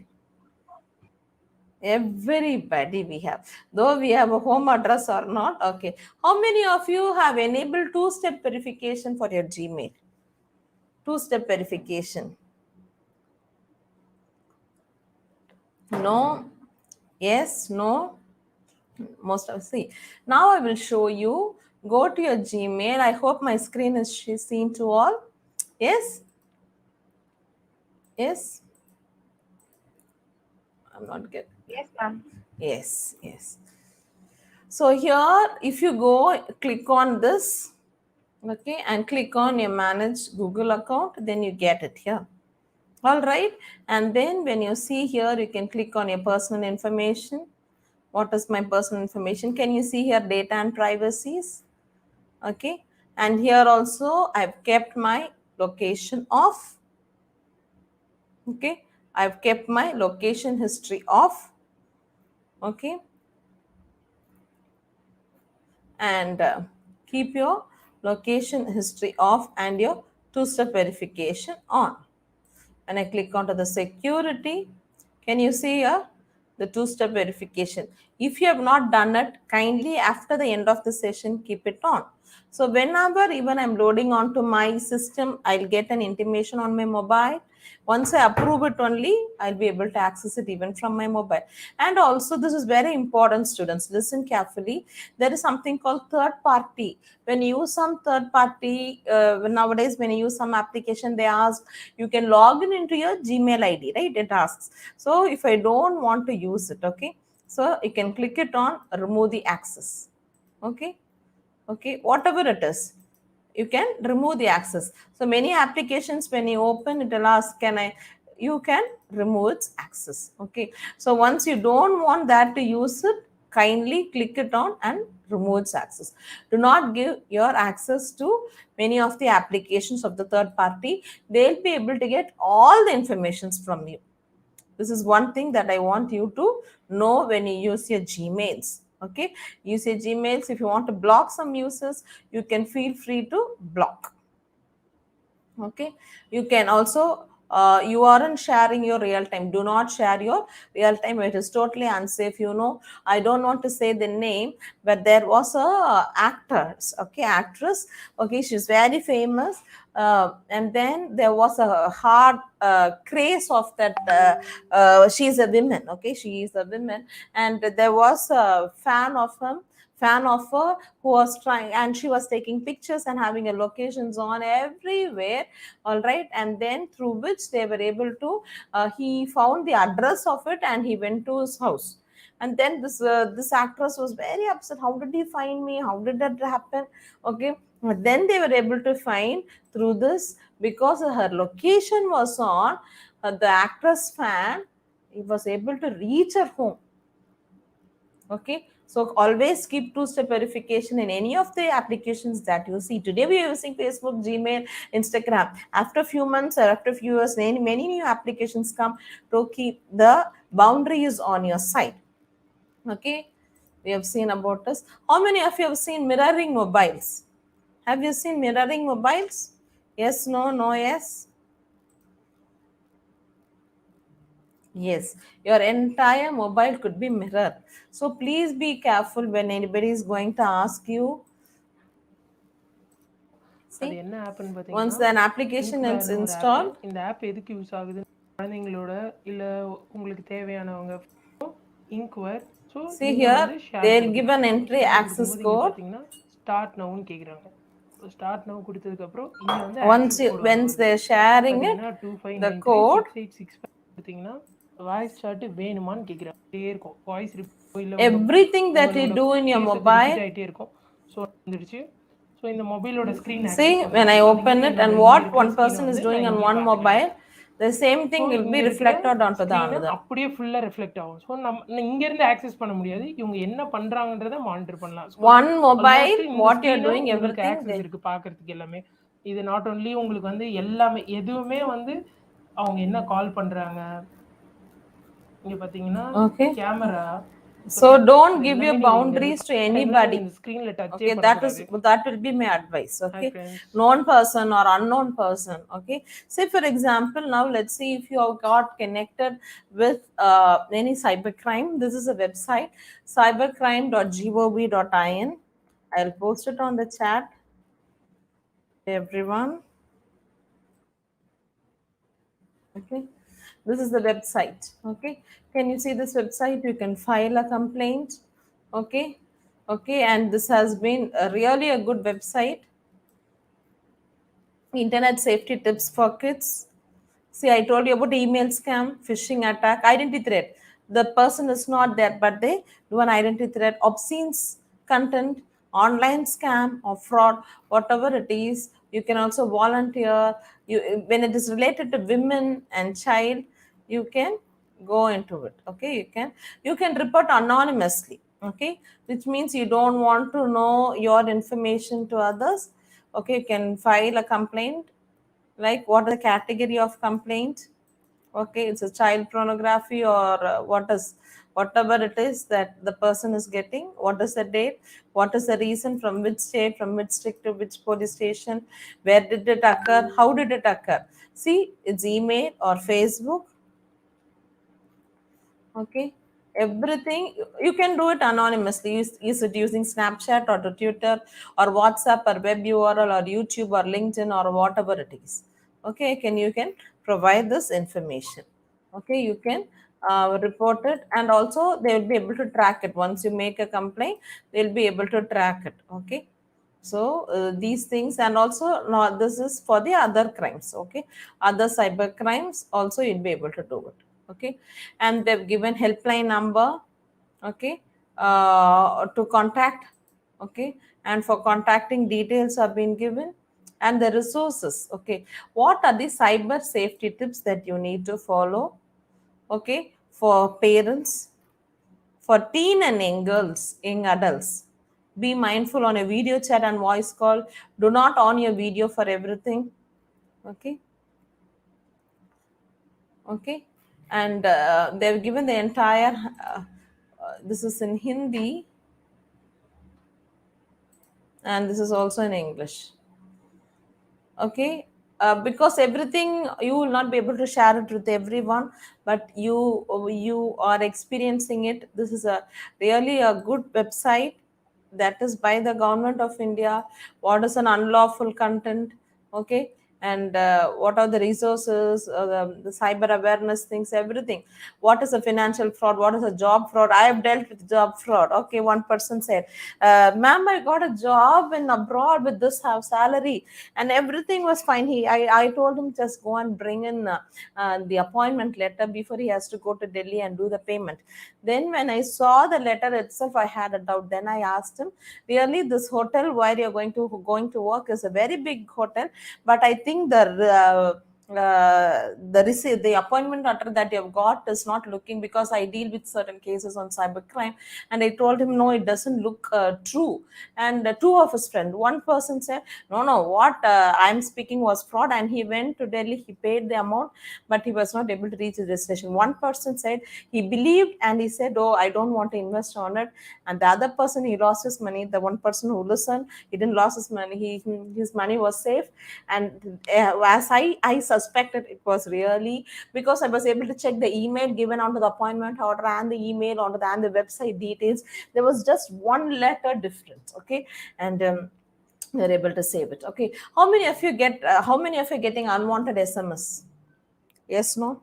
Everybody we have, though we have a home address or not. Okay, how many of you have enabled two-step verification for your Gmail? Two-step verification? No, yes, no, most of see. Now I will show you. Go to your Gmail. I hope my screen is seen to all. Yes, yes, I'm not getting. Yes, ma'am. Yes, yes. So here, if you go, click on this, okay, and click on your manage Google account, then you get it here. All right, and then when you see here, you can click on your personal information. What is my personal information? Can you see here data and privacies? Okay, and here also I've kept my location off. Okay, I've kept my location history off. Okay, and keep your location history off and your two-step verification on. And I click onto the security. Can you see here the two-step verification? If you have not done it, kindly after the end of the session, keep it on. So whenever even I'm loading onto my system, I'll get an intimation on my mobile. Once I approve it only, I'll be able to access it even from my mobile. And also, this is very important, students. Listen carefully. There is something called third party. When you use some third party, nowadays, when you use some application, they ask, you can log in into your Gmail ID, right? It asks. So if I don't want to use it, okay, so you can click it on remove the access. Okay, okay, whatever it is, you can remove the access. So many applications, when you open, it will ask, you can remove its access. Okay, so once you don't want that to use it, kindly click it on and remove its access. Do not give your access to many of the applications of the third party. They'll be able to get all the informations from you. This is one thing that I want you to know when you use your Gmails. Okay, use your Gmails. If you want to block some users, you can feel free to block. Okay, you can also you aren't sharing your real time. Do not share your real time. It is totally unsafe. You know, I don't want to say the name, but there was a actress. Okay, she's very famous. And then there was a hard craze of that. She's a woman. Okay, she is a woman, and there was a fan of her who was trying, and she was taking pictures and having a locations on everywhere. All right, and then through which they were able to he found the address of it and he went to his house. And then this actress was very upset. How did he find me? How did that happen? Okay, but then they were able to find through this, because her location was on the actress fan. He was able to reach her home. Okay, so always keep two-step verification in any of the applications that you see. Today we are using Facebook, Gmail, Instagram. After a few months or after a few years, many new applications come to keep the boundaries on your side. Okay, we have seen about this. How many of you have seen mirroring mobiles? Have you seen mirroring mobiles? Yes, no, no, yes. Yes, your entire mobile could be mirrored. So please be careful when anybody is going to ask you. அது See, என்ன ஆப்னு once பார்த்தீங்கன்னா an application is இன்க்வேர்னு ஒரு app. installed, இந்த app எதுக்கு use ஆகுது? குழந்தைங்களோட இல்லை உங்களுக்கு தேவையானவங்க இன்க்வேர். ஸோ see நீங்கள் here, வந்து ஷேர் they'll give கொடுக்கலாம். an entry ஷேர் access கொடுக்கும்போது இங்கே code. பார்த்தீங்கன்னா ஸ்டார்ட் நவுன்னு கேட்குறாங்க. ஸ்டார்ட் நவ் கொடுத்ததுக்கப்புறம் இங்கே வந்து Once ஆக்சஸ் you, கோடு ஒன்று once வருது. they're sharing it, பார்த்தீங்கன்னா the code, 25936865 கொடுத்தீங்கன்னா வாய்ஸ் சாட் வேணுமான்னு கேட்குறாங்க. இருக்கும் வாய்ஸ் இல்லை everything that you do in your repeat mobile. ஆகிட்டே இருக்கும். ஸோ வந்துடுச்சு. ஸோ இந்த மொபைலோட screen See, when I open it and what one person is doing on one mobile, the same thing will be reflected onto the other. அப்படியே ஃபுல்லா reflect ஆகும். So நம்ம இங்க இருந்து ஆக்சஸ் பண்ண முடியாது. இவங்க என்ன பண்றாங்கன்றத மானிட்டர் பண்ணலாம். One mobile, what you're doing, உங்களுக்கு everything. ஆக்சஸ் இருக்கு பார்க்கிறதுக்கு எல்லாமே. இது நாட் ஒன்லி உங்களுக்கு வந்து எல்லாமே எதுவுமே வந்து அவங்க என்ன கால் பண்றாங்க இங்க பாத்தீங்கன்னா camera. So don't give your boundaries to anybody. Okay, that will be my advice. Okay, known person or unknown person. Okay, say for example, now let's see if you have got connected with any cybercrime. This is a website, cybercrime.gov.in. I'll post it on the chat, everyone. Okay, this is the website. Okay, can you see this website? You can file a complaint. Okay, and this has been really a good website. Internet safety tips for kids. See, I told you about email scam, phishing attack, identity threat. The person is not there, but they do an identity threat, obscene content, online scam or fraud, whatever it is. You can also volunteer. When it is related to women and child, you can go into it. Okay, you can report anonymously. Okay, which means you don't want to know your information to others. Okay, you can file a complaint. Like, what is the category of complaint? Okay, it's a child pornography or whatever it is that the person is getting. What is the date? What is the reason? From which state, from which district to which police station? Where did it occur? How did it occur? See, it's email or Facebook. Okay, everything you can do it anonymously. Use it using Snapchat or to Twitter or WhatsApp or web URL or YouTube or LinkedIn or whatever it is. Okay, you can provide this information. Okay, you can report it, and also they will be able to track it. Once you make a complaint, they'll be able to track it. Okay, so these things, and also this is for the other crimes. Okay, other cyber crimes also you'll be able to do it. Okay, and they've given helpline number. Okay, to contact. Okay, and for contacting details have been given, and the resources. Okay, what are the cyber safety tips that you need to follow? Okay, for parents, for teen and young adults, be mindful on a video chat and voice call. Do not on your video for everything. Okay, and they've given the entire this is in Hindi, and this is also in English. Okay, because everything you will not be able to share it with everyone, but you are experiencing it. This is a really a good website that is by the government of India. What is an unlawful content? Okay, and what are the resources, the cyber awareness things, everything. What is a financial fraud? What is a job fraud? I have dealt with job fraud. Okay, one person said, ma'am, I got a job in abroad with this half salary and everything was fine. I told him, just go and bring in the appointment letter before he has to go to Delhi and do the payment. Then when I saw the letter itself, I had a doubt. Then I asked him, really, this hotel where you're going to work is a very big hotel, but I think the the appointment letter that you have got is not looking, because I deal with certain cases on cybercrime, and I told him no, it doesn't look true. And two of his friends, one person said no, what I'm speaking was fraud, and he went to Delhi, he paid the amount, but he was not able to reach his destination. One person said he believed and he said, oh, I don't want to invest on it. And the other person, he lost his money. The one person who listened, he didn't lose his money, his money was safe. And as I suspected, it was really because I was able to check the email given onto the appointment order and the email onto the and the website details. There was just one letter difference, okay, and we're able to save it. Okay, how many of you getting unwanted SMS? Yes, no?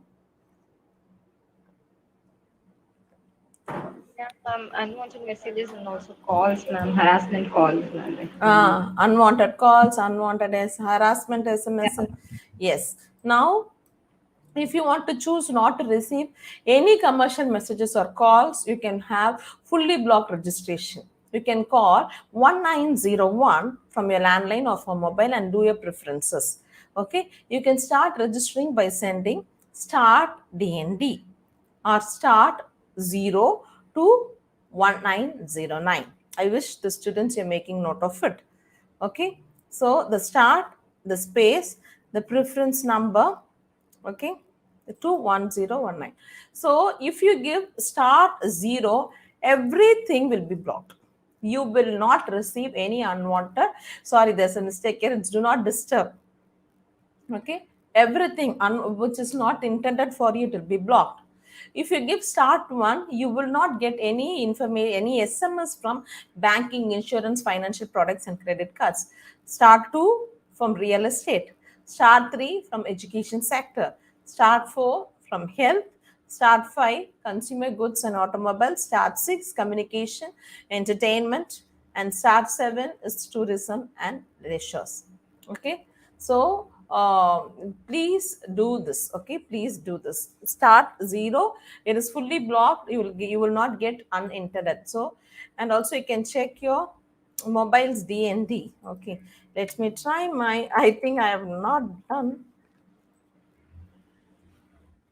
Yeah, unwanted messages and also calls, ma'am, harassment calls, ma'am. Unwanted calls, unwanted harassment SMS. Yes. Now, if you want to choose not to receive any commercial messages or calls, you can have fully blocked registration. You can call 1901 from your landline or from mobile and do your preferences. Okay, you can start registering by sending start DND or start 0 to 1909. I wish the students, you're making note of it. Okay, so the start, the space, the preference number, okay, to 1019. So if you give start 0, everything will be blocked. You will not receive any unwanted. Sorry, there's a mistake here. It's do not disturb. Okay, everything which is not intended for you to be blocked. If you give start 1, you will not get any information, any SMS from banking, insurance, financial products and credit cards. Start 2 from real estate. Start 3 from education sector. Start 4 from health. Start 5 consumer goods and automobiles. Start 6 communication, entertainment, and start 7 is tourism and leisures. Okay, so please do this. Okay, please do this. Start 0, it is fully blocked. You will not get unintended. So, and also you can check your mobile's DND. Okay, let me try my, I think I have not done.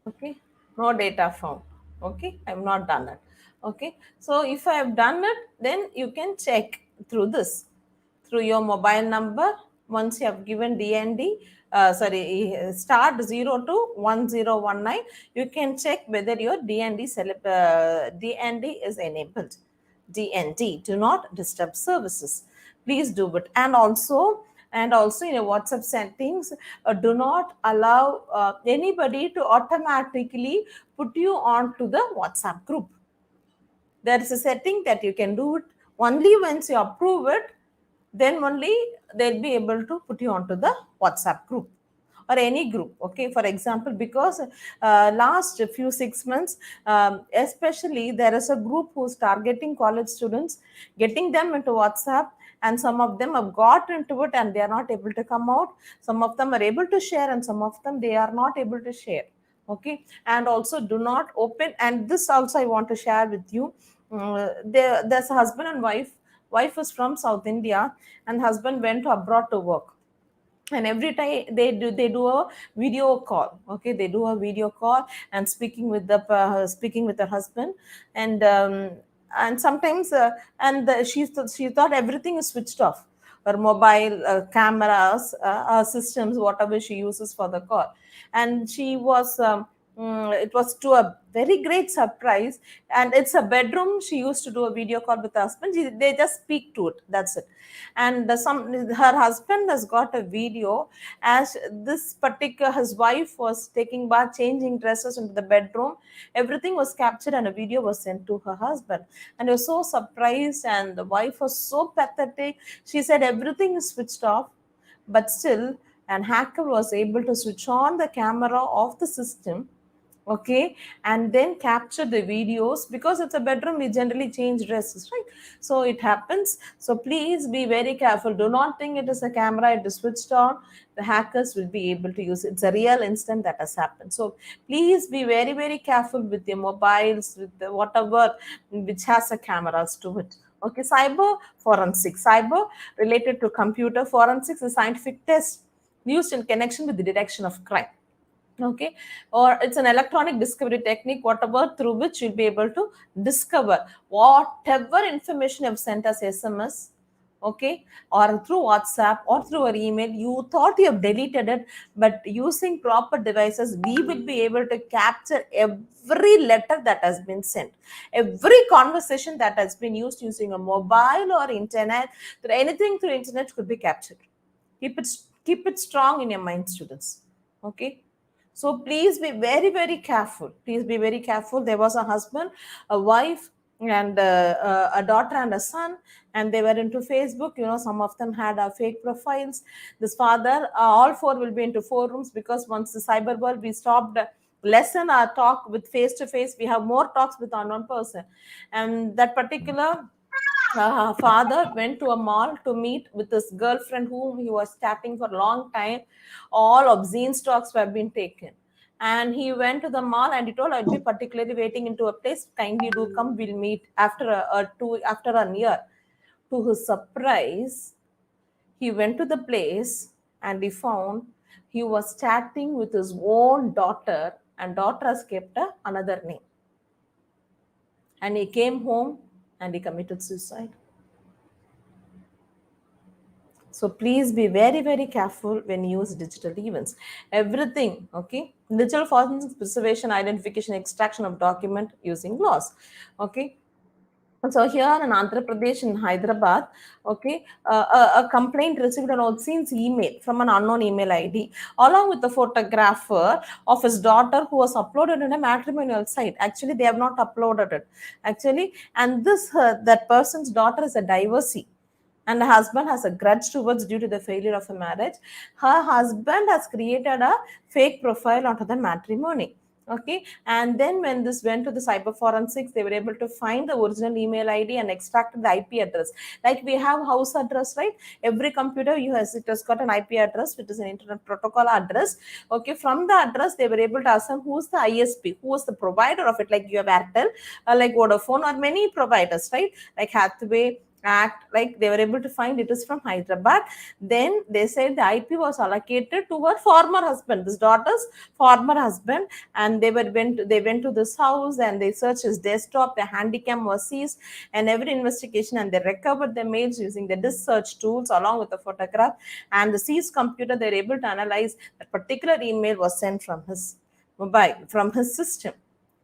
Okay, no data found. Okay, I have not done it. Okay, so if I have done it, then you can check through this, through your mobile number. Once you have given DND, start 0 to 1019, you can check whether your DND is enabled. DND, do not disturb services. Please do it. And also in your WhatsApp settings, do not allow anybody to automatically put you on to the WhatsApp group. There is a setting that you can do it only once you approve it, then only they'll be able to put you onto the WhatsApp group or any group. Okay, for example, because last few 6 months, especially there is a group who's targeting college students, getting them into WhatsApp, and some of them have got into it and they are not able to come out. Some of them are able to share and some of them they are not able to share. Okay, and also do not open, and this also I want to share with you. There's a husband and wife is from South India, and husband went abroad to work, and every time they do a video call. Okay, they do a video call and speaking with the husband, and sometimes she thought everything is switched off, her mobile cameras, systems, whatever she uses for the call. And she was it was to a very great surprise, and it's a bedroom. She used to do a video call with her husband. They just speak to it, that's it. And her husband has got a video as this particular, his wife was taking bath, changing dresses into the bedroom. Everything was captured and a video was sent to her husband, and he was so surprised, and the wife was so pathetic. She said everything is switched off, but still an hacker was able to switch on the camera of the system. Okay, and then capture the videos, because it's a bedroom, we generally change dresses, right? So it happens. So please be very careful. Do not think it is a camera, it is switched on. The hackers will be able to use it. It's a real incident that has happened. So please be very, very careful with your mobiles, with whatever which has a cameras to it. Okay, cyber forensics, cyber related to computer forensics, is a scientific test used in connection with the detection of crime. Okay, or it's an electronic discovery technique, whatever through which you'll be able to discover whatever information you've sent as SMS, okay, or through WhatsApp or through an email. You thought you have deleted it, but using proper devices, we will be able to capture every letter that has been sent, every conversation that has been used using a mobile or internet. Anything through internet could be captured. Keep it strong in your mind, students. Okay, so please be very, very careful. Please be very careful. There was a husband, a wife, and a daughter and a son, and they were into Facebook. You know, some of them had fake profiles. This father, all four will be into forums, because once the cyber world, we stopped lessen our talk with face to face. We have more talks with unknown person, and that particular father went to a mall to meet with his girlfriend whom he was chatting for a long time. All obscene stocks were being taken, and he went to the mall and he told, I'll be particularly waiting into a place, kindly do come, we'll meet after after a year. To his surprise, he went to the place and he found he was chatting with his own daughter, and daughter has kept another name, and he came home and he committed suicide. So please be very, very careful when you use digital events. Everything, okay? Digital forensics, preservation, identification, extraction of document using laws, okay? So here in Andhra Pradesh, in Hyderabad, okay, a complaint received an obscene email from an unknown email ID, along with the photographer of his daughter who was uploaded in a matrimonial site. Actually, they have not uploaded it. Actually, and this that person's daughter is a divorcee, and the husband has a grudge towards due to the failure of a marriage. Her husband has created a fake profile onto the matrimony. Okay, and then when this went to the cyber forensics, they were able to find the original email ID and extracted the IP address. Like we have house address, right? Every computer it has got an IP address, which is an internet protocol address. Okay, from the address, they were able to ascertain who's the ISP, who was the provider of it. Like you have Airtel, like Vodafone, or many providers, right? Like Hathaway, Act, like they were able to find it is from Hyderabad. Then they said the IP was allocated to her former husband, this daughter's former husband, and they went to this house and they searched his desktop. The handycam was seized and every investigation, and they recovered the mails using the disk search tools along with the photograph and the seized computer. They were able to analyze that particular email was sent from his mobile, from his system.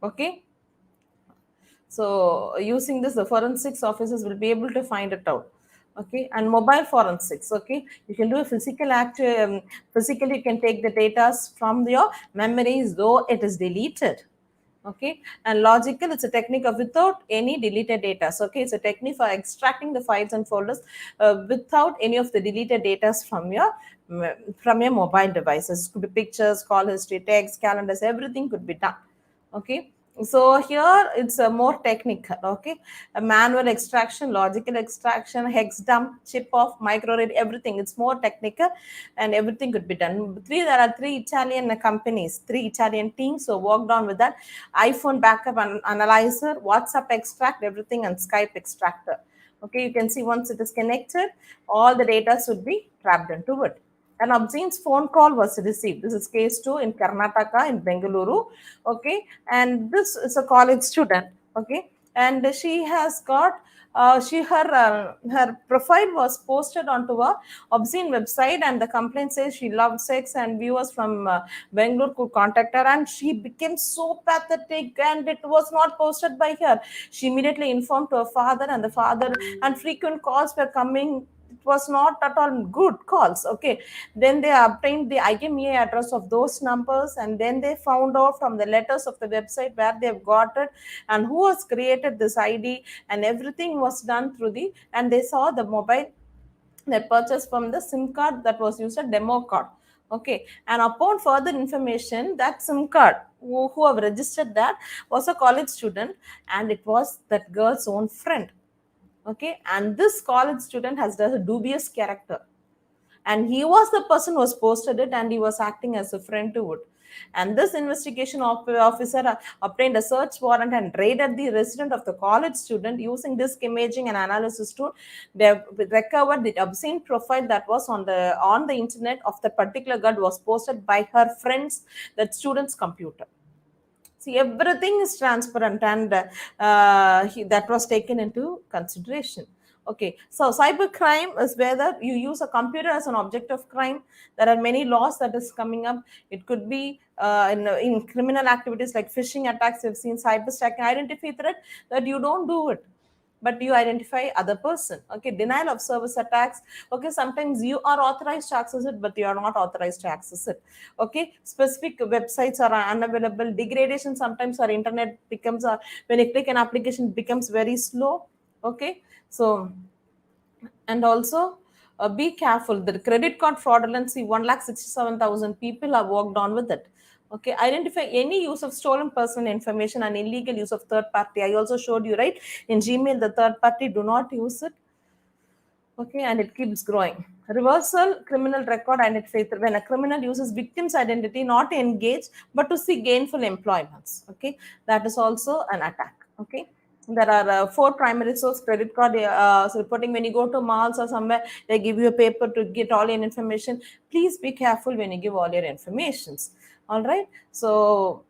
Okay. So using this, the forensics officers will be able to find it out. Okay, and mobile forensics. Okay, you can do a physical act. Physically, you can take the data from your memories, though it is deleted. Okay, and logical, it's a technique of without any deleted data. So, okay, it's a technique for extracting the files and folders without any of the deleted data from your mobile devices. It could be pictures, call history, text, calendars, everything could be done. Okay, so here it's a more technical. Okay, a manual extraction, logical extraction, hex dump, chip off, microread, everything. It's more technical, and everything could be done. There are three Italian companies, three Italian teams who worked on with that: iPhone backup analyzer, WhatsApp extract, everything, and Skype extractor. Okay, you can see once it is connected, all the data should be trapped into it. An obscene phone call was received. This is case 2 in Karnataka, in Bengaluru. Okay, and this is a college student. Okay, and she has got her profile was posted onto a obscene website, and the complaint says she loved sex, and viewers from Bangalore could contact her, and she became so pathetic, and it was not posted by her. She immediately informed to her father, and the father, and frequent calls were coming. It was not at all good calls. Okay, then they obtained the IMEI address of those numbers, and then they found out from the letters of the website where they've got it and who has created this ID, and everything was done through and they saw the mobile they purchased from the SIM card that was used a demo card. Okay, and upon further information, that SIM card who have registered that was a college student, and it was that girl's own friend. Okay, and this college student has a dubious character, and he was the person who was posted it, and he was acting as a friend to it. And this investigation officer obtained a search warrant and raided the residence of the college student. Using disk imaging and analysis tool, they recovered the obscene profile that was on the internet of the particular girl was posted by her friends, that student's computer. See, everything is transparent, and that was taken into consideration. Okay, so cybercrime is whether you use a computer as an object of crime. There are many laws that is coming up. It could be in criminal activities like phishing attacks. You've seen cyber stacking, identify threat that you don't do it, but you identify other person. Okay, denial of service attacks. Okay, sometimes you are authorized to access it, but you are not authorized to access it. Okay, specific websites are unavailable. Degradation sometimes our internet becomes when you click an application, it becomes very slow. Okay, so and also be careful. The credit card fraudulency, 1,67,000 people have worked on with it. Okay, identify any use of stolen personal information and illegal use of third party. I also showed you, right? In Gmail, the third party, do not use it. Okay, and it keeps growing. Reversal criminal record identify when a criminal uses victim's identity not to engage but to seek gainful employments. Okay, that is also an attack. Okay, there are 4 primary source credit card reporting. When you go to malls or somewhere, they give you a paper to get all your information. Please be careful when you give all your informations. All right, so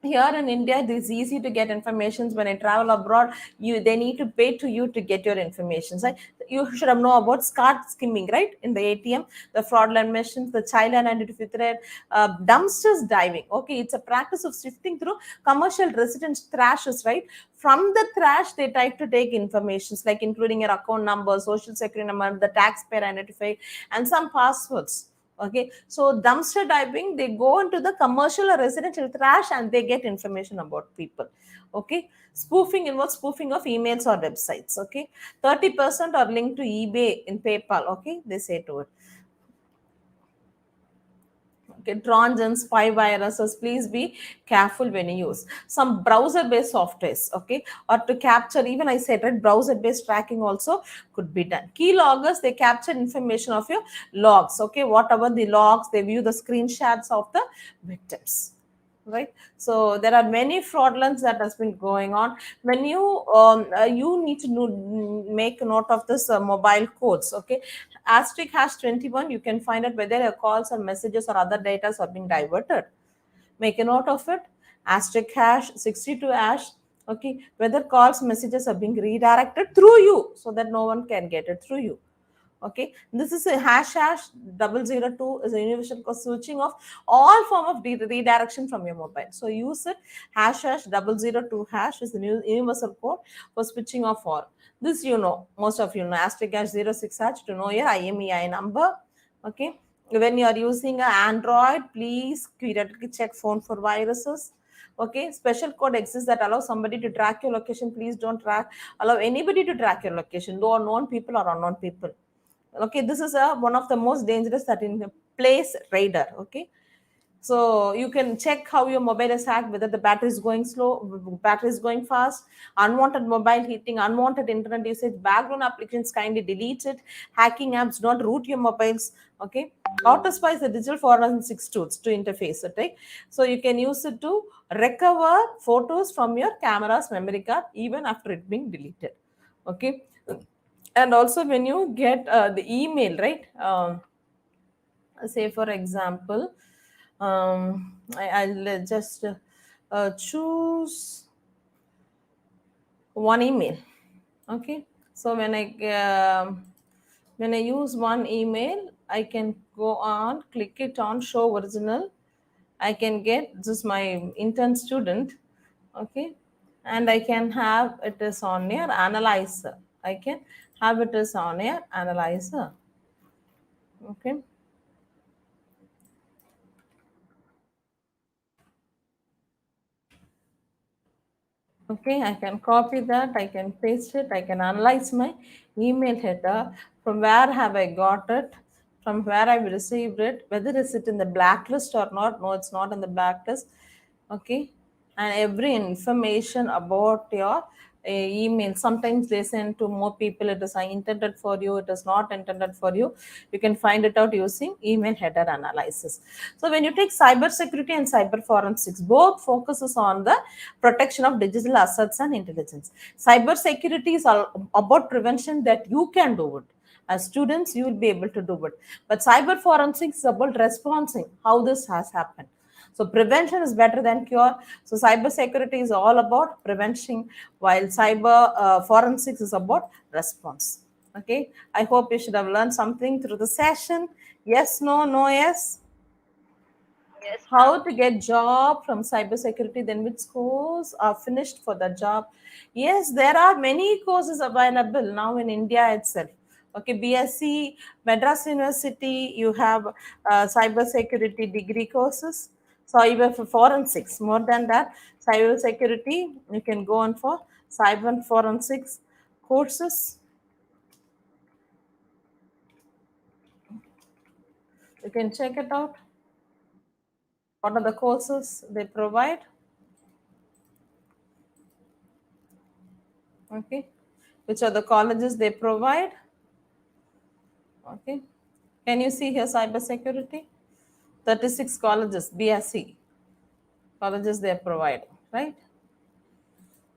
here in India, it is easy to get informations. When I travel abroad, they need to pay to you to get your information. Right? You should have known about card skimming, right? In the ATM, the fraudulent missions, the child identity threat, dumpsters diving. Okay, it's a practice of sifting through commercial residence trashes, right? From the trash, they try to take informations like including your account number, social security number, the taxpayer identifier, and some passwords. Okay, so dumpster diving, they go into the commercial or residential trash and they get information about people. Okay, spoofing involves spoofing of emails or websites. Okay, 30% are linked to eBay in PayPal. Okay, they say to it. Okay, Trojans, spy viruses, please be careful when you use some browser-based softwares. Okay, or to capture, even I said, right, browser-based tracking also could be done. Keyloggers, they capture information of your logs. Okay, whatever the logs, they view the screenshots of the victims. Right, so there are many fraudulence that has been going on. When you you need to make a note of this mobile codes. Okay, asterisk hash 21, you can find out whether your calls or messages or other data are being diverted. Make a note of it. Asterisk hash 62 hash. Okay, whether calls, messages are being redirected through you, so that no one can get it through you. Okay, this is a hash 002 is a universal code switching off all form of redirection from your mobile. So use it. Hash 002 hash is the new universal code for switching off all. This you know, most of you know. Asterisk hash 06 hash to know your IMEI number. Okay, when you are using an Android, please periodically check phone for viruses. Okay, special code exists that allows somebody to track your location. Please don't allow anybody to track your location, though known people or unknown people. Okay, this is one of the most dangerous that in place radar. Okay, so you can check how your mobile is hacked, whether the battery is going slow, battery is going fast, unwanted mobile heating, unwanted internet usage, background applications, kindly delete it. Hacking apps, don't root your mobiles. Okay, AutoSpy is the digital forensics tools to interface it. Right? So you can use it to recover photos from your camera's memory card even after it being deleted. Okay, and also when you get the email, right? Say for example, I'll just choose one email. Okay, so when I use one email, I can go on, click it on show original. I can get this is my intern student. Okay, and I can have it is on your analyzer. I can have it is on your analyzer. Okay, okay, I can copy that, I can paste it, I can analyze my email header, from where have I got it, from where I've received it, whether is it in the blacklist or not. No, it's not in the blacklist. Okay, and every information about your email. Sometimes they send to more people. It is intended for you, it is not intended for you. You can find it out using email header analysis. So when you take cyber security and cyber forensics, both focuses on the protection of digital assets and intelligence. Cyber security is about prevention, that you can do it. As students, you will be able to do it. But cyber forensics is about responding how this has happened. So prevention is better than cure. So cyber security is all about prevention, while cyber forensics is about response. Okay, I hope you should have learned something through the session. Yes, no, no, yes. Yes, How to get job from cybersecurity, then which course are finished for the job? Yes, there are many courses available now in India itself. Okay, BSc, Madras University, you have cybersecurity degree courses. So even for forensics, more than that, cybersecurity, you can go on for cyber forensics courses. You can check it out. What are the courses they provide? Okay, which are the colleges they provide? Okay, can you see here cyber security? 36 colleges, BSc colleges they provide, right?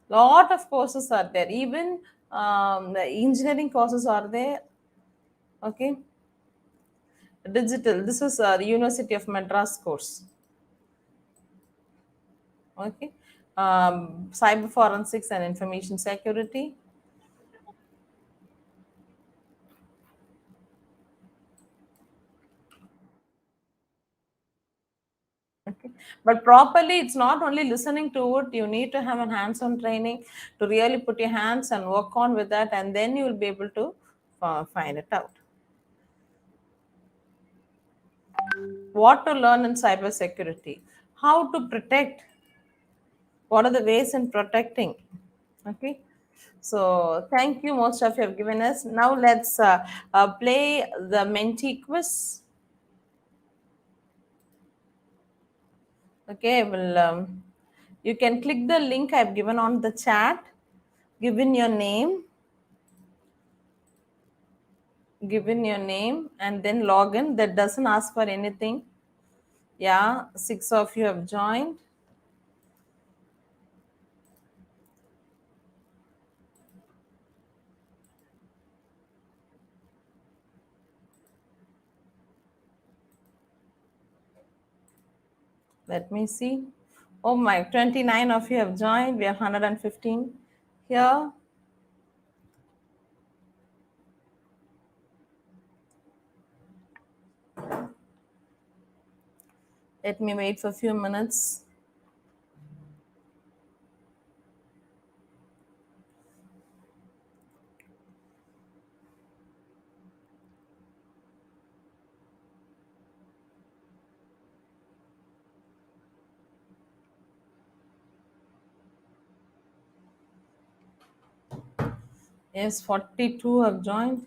Lot of courses are there. Even the engineering courses are there. Okay, digital. This is the University of Madras course. Okay, cyber forensics and information security. Okay. But properly, it's not only listening to it, you need to have a hands-on training to really put your hands and work on with that, and then you will be able to find it out. What to learn in cybersecurity? How to protect? What are the ways in protecting? Okay. So thank you, most of you have given us. Now let's play the Menti quiz. Okay, well, you can click the link I've given on the chat, give in your name, and then log in. That doesn't ask for anything. Yeah, 6 of you have joined. Let me see. Oh my, 29 of you have joined. We have 115 here. Let me wait for a few minutes. Yes, 42 have joined.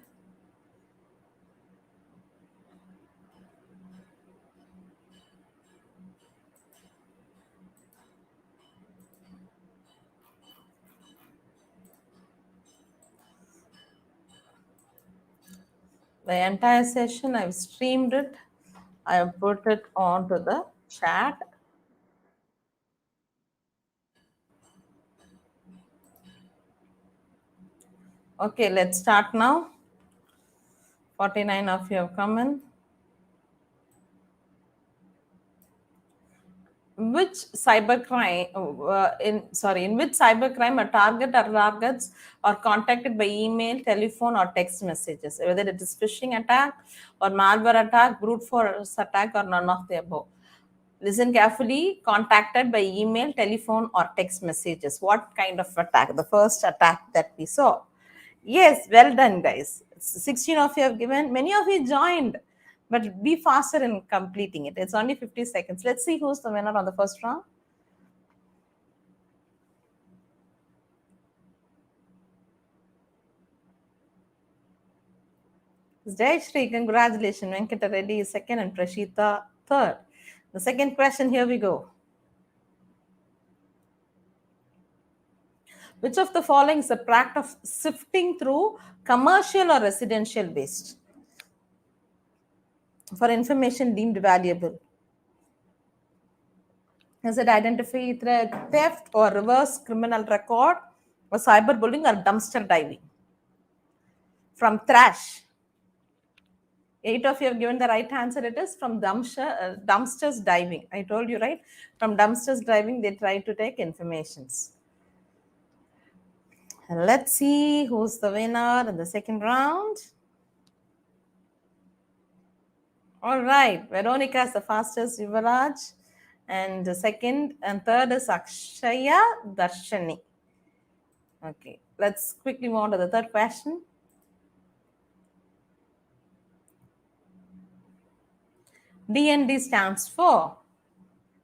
The entire session, I've streamed it. I have put it onto the chat. Okay, let's start now. 49 of you have come in. Which cybercrime, in which cybercrime a target or targets are contacted by email, telephone, or text messages, whether it is phishing attack or malware attack, brute force attack, or none of the above. Listen carefully. Contacted by email, telephone, or text messages. What kind of attack? The first attack that we saw. Yes, well done, guys. 16 of you have given. Many of you joined, but be faster in completing it. It's only 50 seconds. Let's see who's the winner on the first round. Jai Shri, congratulations. Venkata Reddy is second and Prashita third. The second question, here we go. Which of the following is a practice of sifting through commercial or residential waste for information deemed valuable? Is it identify theft or reverse criminal record or cyberbullying or dumpster diving? From trash. 8 of you have given the right answer. It is from dumpsters diving. I told you, right? From dumpsters diving, they try to take informations. And let's see who's the winner in the second round. All right, Veronica is the fastest, Yuvaraj. And the second and third is Akshaya Darshani. Okay, let's quickly move on to the third question. DND stands for,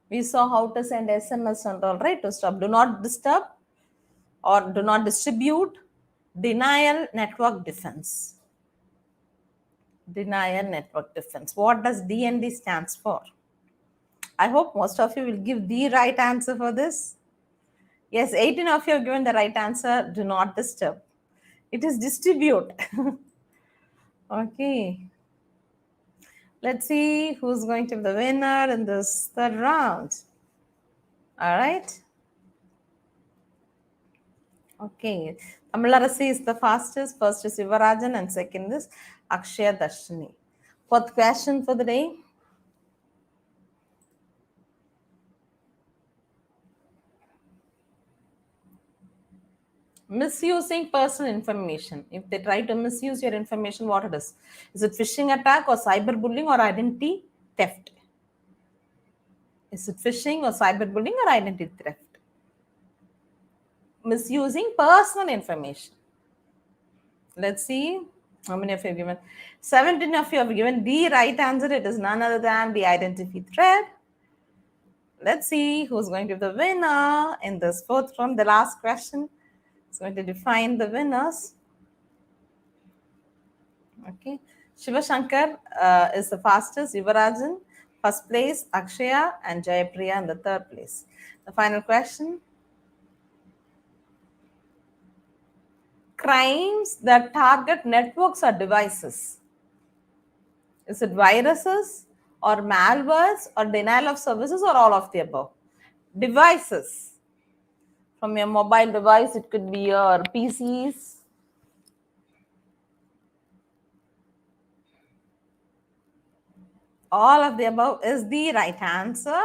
we saw how to send SMS and all, right? To stop, do not disturb or do not distribute, denial network defense. Denial network defense. What does DND stands for? I hope most of you will give the right answer for this. Yes, 18 of you have given the right answer. Do not disturb. It is distribute. Okay. Let's see who's going to be the winner in this third round. All right. Okay. Tamilarasi is the fastest. First is Yuvarajan and second is Akshaya Darshini. Fourth question for the day. Misusing personal information. If they try to misuse your information, what it is? Is it phishing attack or cyberbullying or identity theft? Is it phishing or cyberbullying or identity theft? Misusing personal information. Let's see how many of you have given. 17 of you have given the right answer. It is none other than the identity threat. Let's see who's going to be the winner in this fourth round. The last question is going to define the winners. Okay. Shiva Shankar is the fastest. Yuvarajan, first place. Akshaya and Jayapriya in the third place. The final question. Crimes that target networks or devices. Is it viruses or malwares or denial of services or all of the above? Devices. From your mobile device, it could be your PCs. All of the above is the right answer.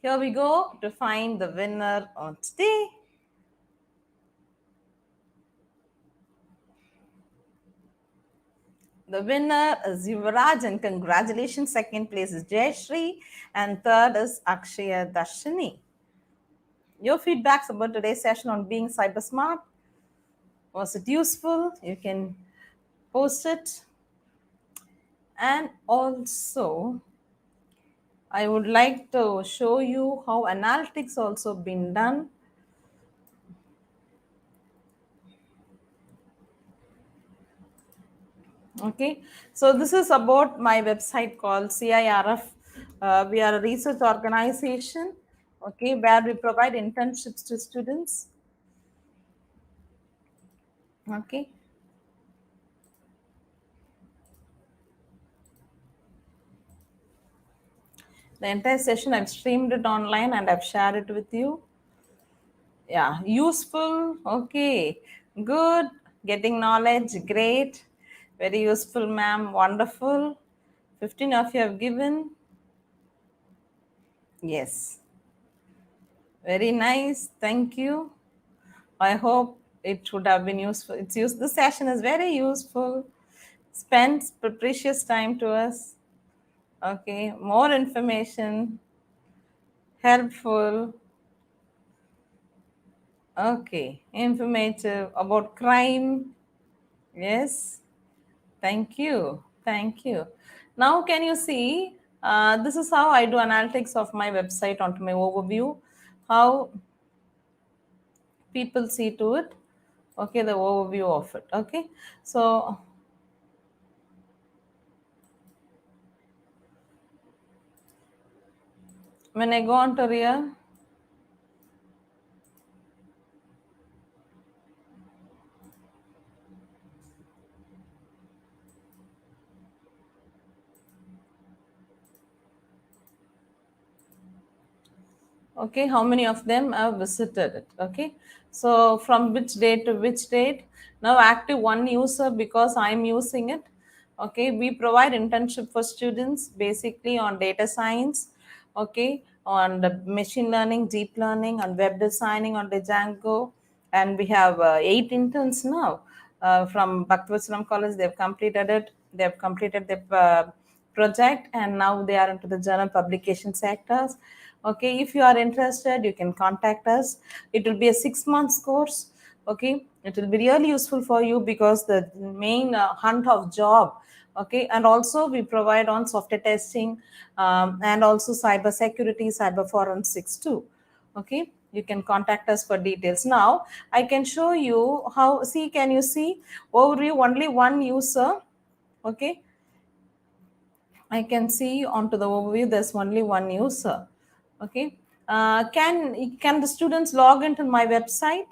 Here we go to find the winner on today. The winner is Yuvaraj and congratulations. Second place is Jayashree and third is Akshaya Darshini. Your feedbacks about today's session on being cyber smart. Was it useful? You can post it. And also, I would like to show you how analytics also been done. Okay, so this is about my website called CIRF. We are a research organization, okay, where we provide internships to students. Okay. The entire session I've streamed it online and I've shared it with you. Yeah, useful. Okay, good. Getting knowledge, great. Very useful, ma'am. Wonderful. 15 of you have given. Yes. Very nice. Thank you. I hope it would have been useful. This session is very useful. Spends precious time to us. Okay, more information. Helpful. Okay, informative about crime. Yes. Thank you. Thank you. Now, can you see? This is how I do analytics of my website onto my overview. How people see to it. Okay, the overview of it. Okay, so when I go on to here, Okay, how many of them have visited it? Okay, so from which date to which date? Now active one user because I'm using it. Okay, we provide internship for students basically on data science, okay, on the machine learning, deep learning, on web designing on Django, and we have 8 interns now from Bhaktivinoda College. They've completed it. They've completed the project, and now they are into the journal publication sectors. Okay, if you are interested, you can contact us. It will be a 6 months course. Okay, it will be really useful for you because the main hunt of job. Okay, and also we provide on software testing and also cyber security, cyber forensics too. Okay, you can contact us for details. Now I can show you how. See, can you see overview? Only one user. Okay, I can see onto the overview there's only one user. Okay, can the students log into my website?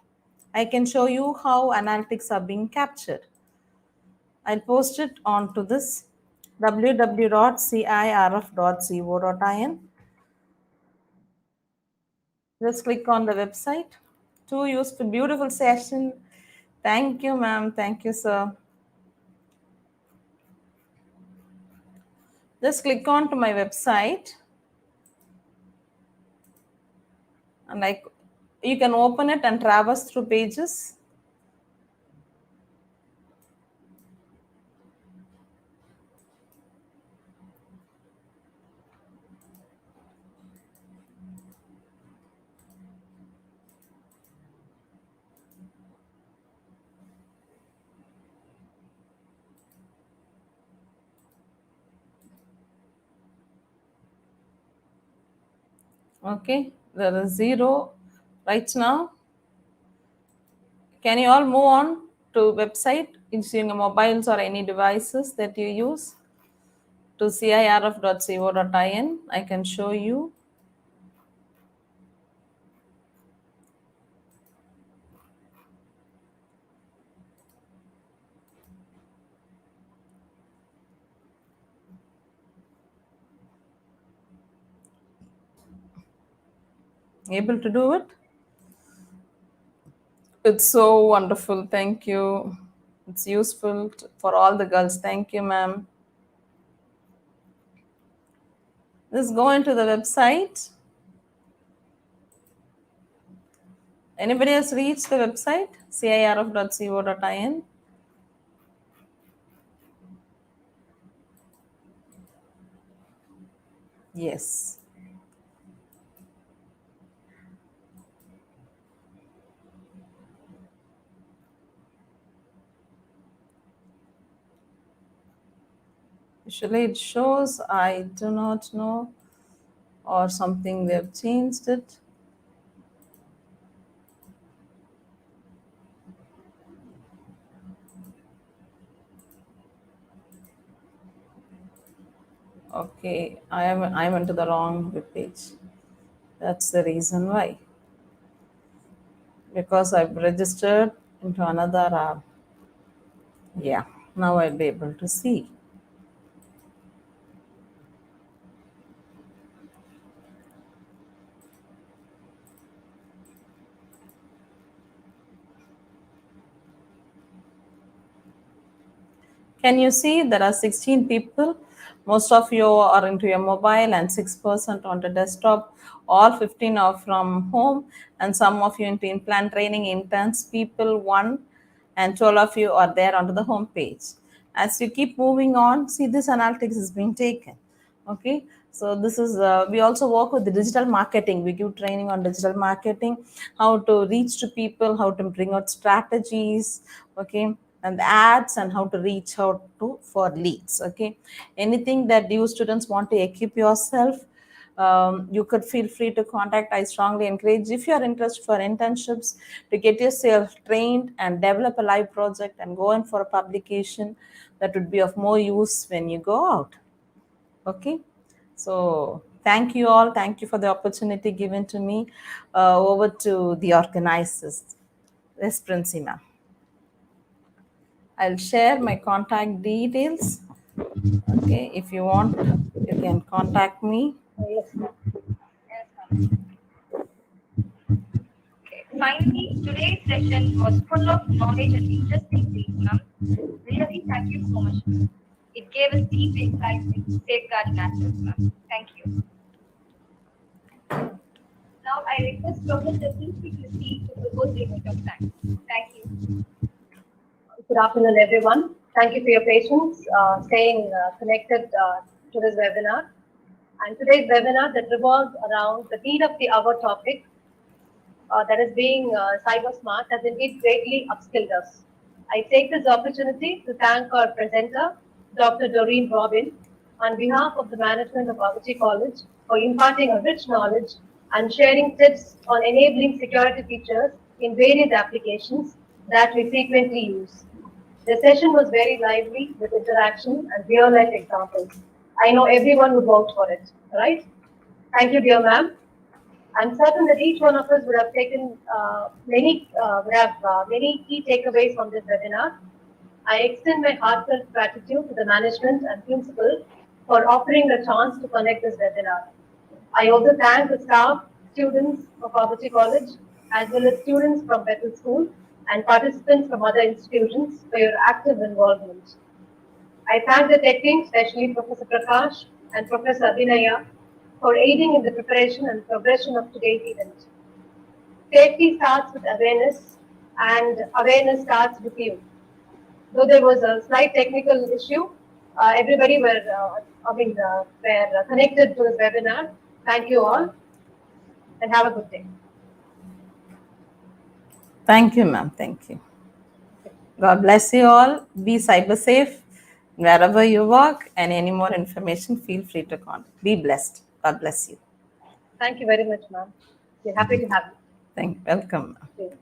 I can show you how analytics are being captured. I'll post it onto this www.cirf.co.in. Just click on the website. Too useful, beautiful session. Thank you, ma'am. Thank you, sir. Just click on to my website, and like you can open it and traverse through pages. Okay, there is 0 right now. Can you all move on to website using mobiles or any devices that you use to cirf.co.in? I can show you. Able to do it? It's so wonderful. Thank you. It's useful for all the girls. Thank you, ma'am. Just go into the website. Anybody has reached the website? cirf.co.in. Yes. Usually it shows I do not know or something they've changed it. Okay, I'm into the wrong web page. That's the reason why. Because I've registered into another app. Yeah, now I'll be able to see. Can you see there are 16 people? Most of you are into your mobile and 6% on the desktop. All 15 are from home, and some of you into implant training interns, people 1, and 12 of you are there onto the home page. As you keep moving on, see this analytics is being taken. Okay, so this is we also work with the digital marketing. We give training on digital marketing, how to reach to people, how to bring out strategies, okay, and the ads, and how to reach out to for leads. Okay, anything that you students want to equip yourself, you could feel free to contact. I strongly encourage, if you are interested for internships, to get yourself trained and develop a live project and go in for a publication. That would be of more use when you go out. Okay, so thank you all. Thank you for the opportunity given to me. Over to the organizers. Yes, Princy ma'am. I'll share my contact details. Okay, if you want, you can contact me. Yes, ma'am. Yes, ma'am. finally, today's session was full of knowledge and interesting things, ma'am. Really, thank you so much. It gave us deep insights into safeguarding aspects, ma'am. Thank you. Now, I request Professor Avichi to speak to propose limit of time. Thank you. Good afternoon, everyone. Thank you for your patience, staying connected to this webinar. And today's webinar that revolves around the need of the hour topic that is being cyber smart has indeed greatly upskilled us. I take this opportunity to thank our presenter, Dr.Doreen on behalf of the management of Avichi College for imparting a rich knowledge and sharing tips on enabling security features in various applications that we frequently use. The session was very lively with interaction and real-life examples. I know everyone would vote for it, right? Thank you, dear ma'am. I'm certain that each one of us would have taken many key takeaways from this webinar. I extend my heartfelt gratitude to the management and principal for offering the chance to connect this webinar. I also thank the staff, students of Avichi College, as well as students from Bethel School and participants from other institutions for your active involvement. I thank the tech team, especially Professor Prakash and Professor Abhinaya, for aiding in the preparation and progression of today's event. Safety starts with awareness, and awareness starts with you. Though there was a slight technical issue, everybody were connected to this webinar. Thank you all, and have a good day. Thank you, ma'am. Thank you. God bless you all. Be cyber safe wherever you work, and any more information, feel free to contact. Be blessed. God bless you. Thank you very much, ma'am. We're happy to have you. Welcome. Okay.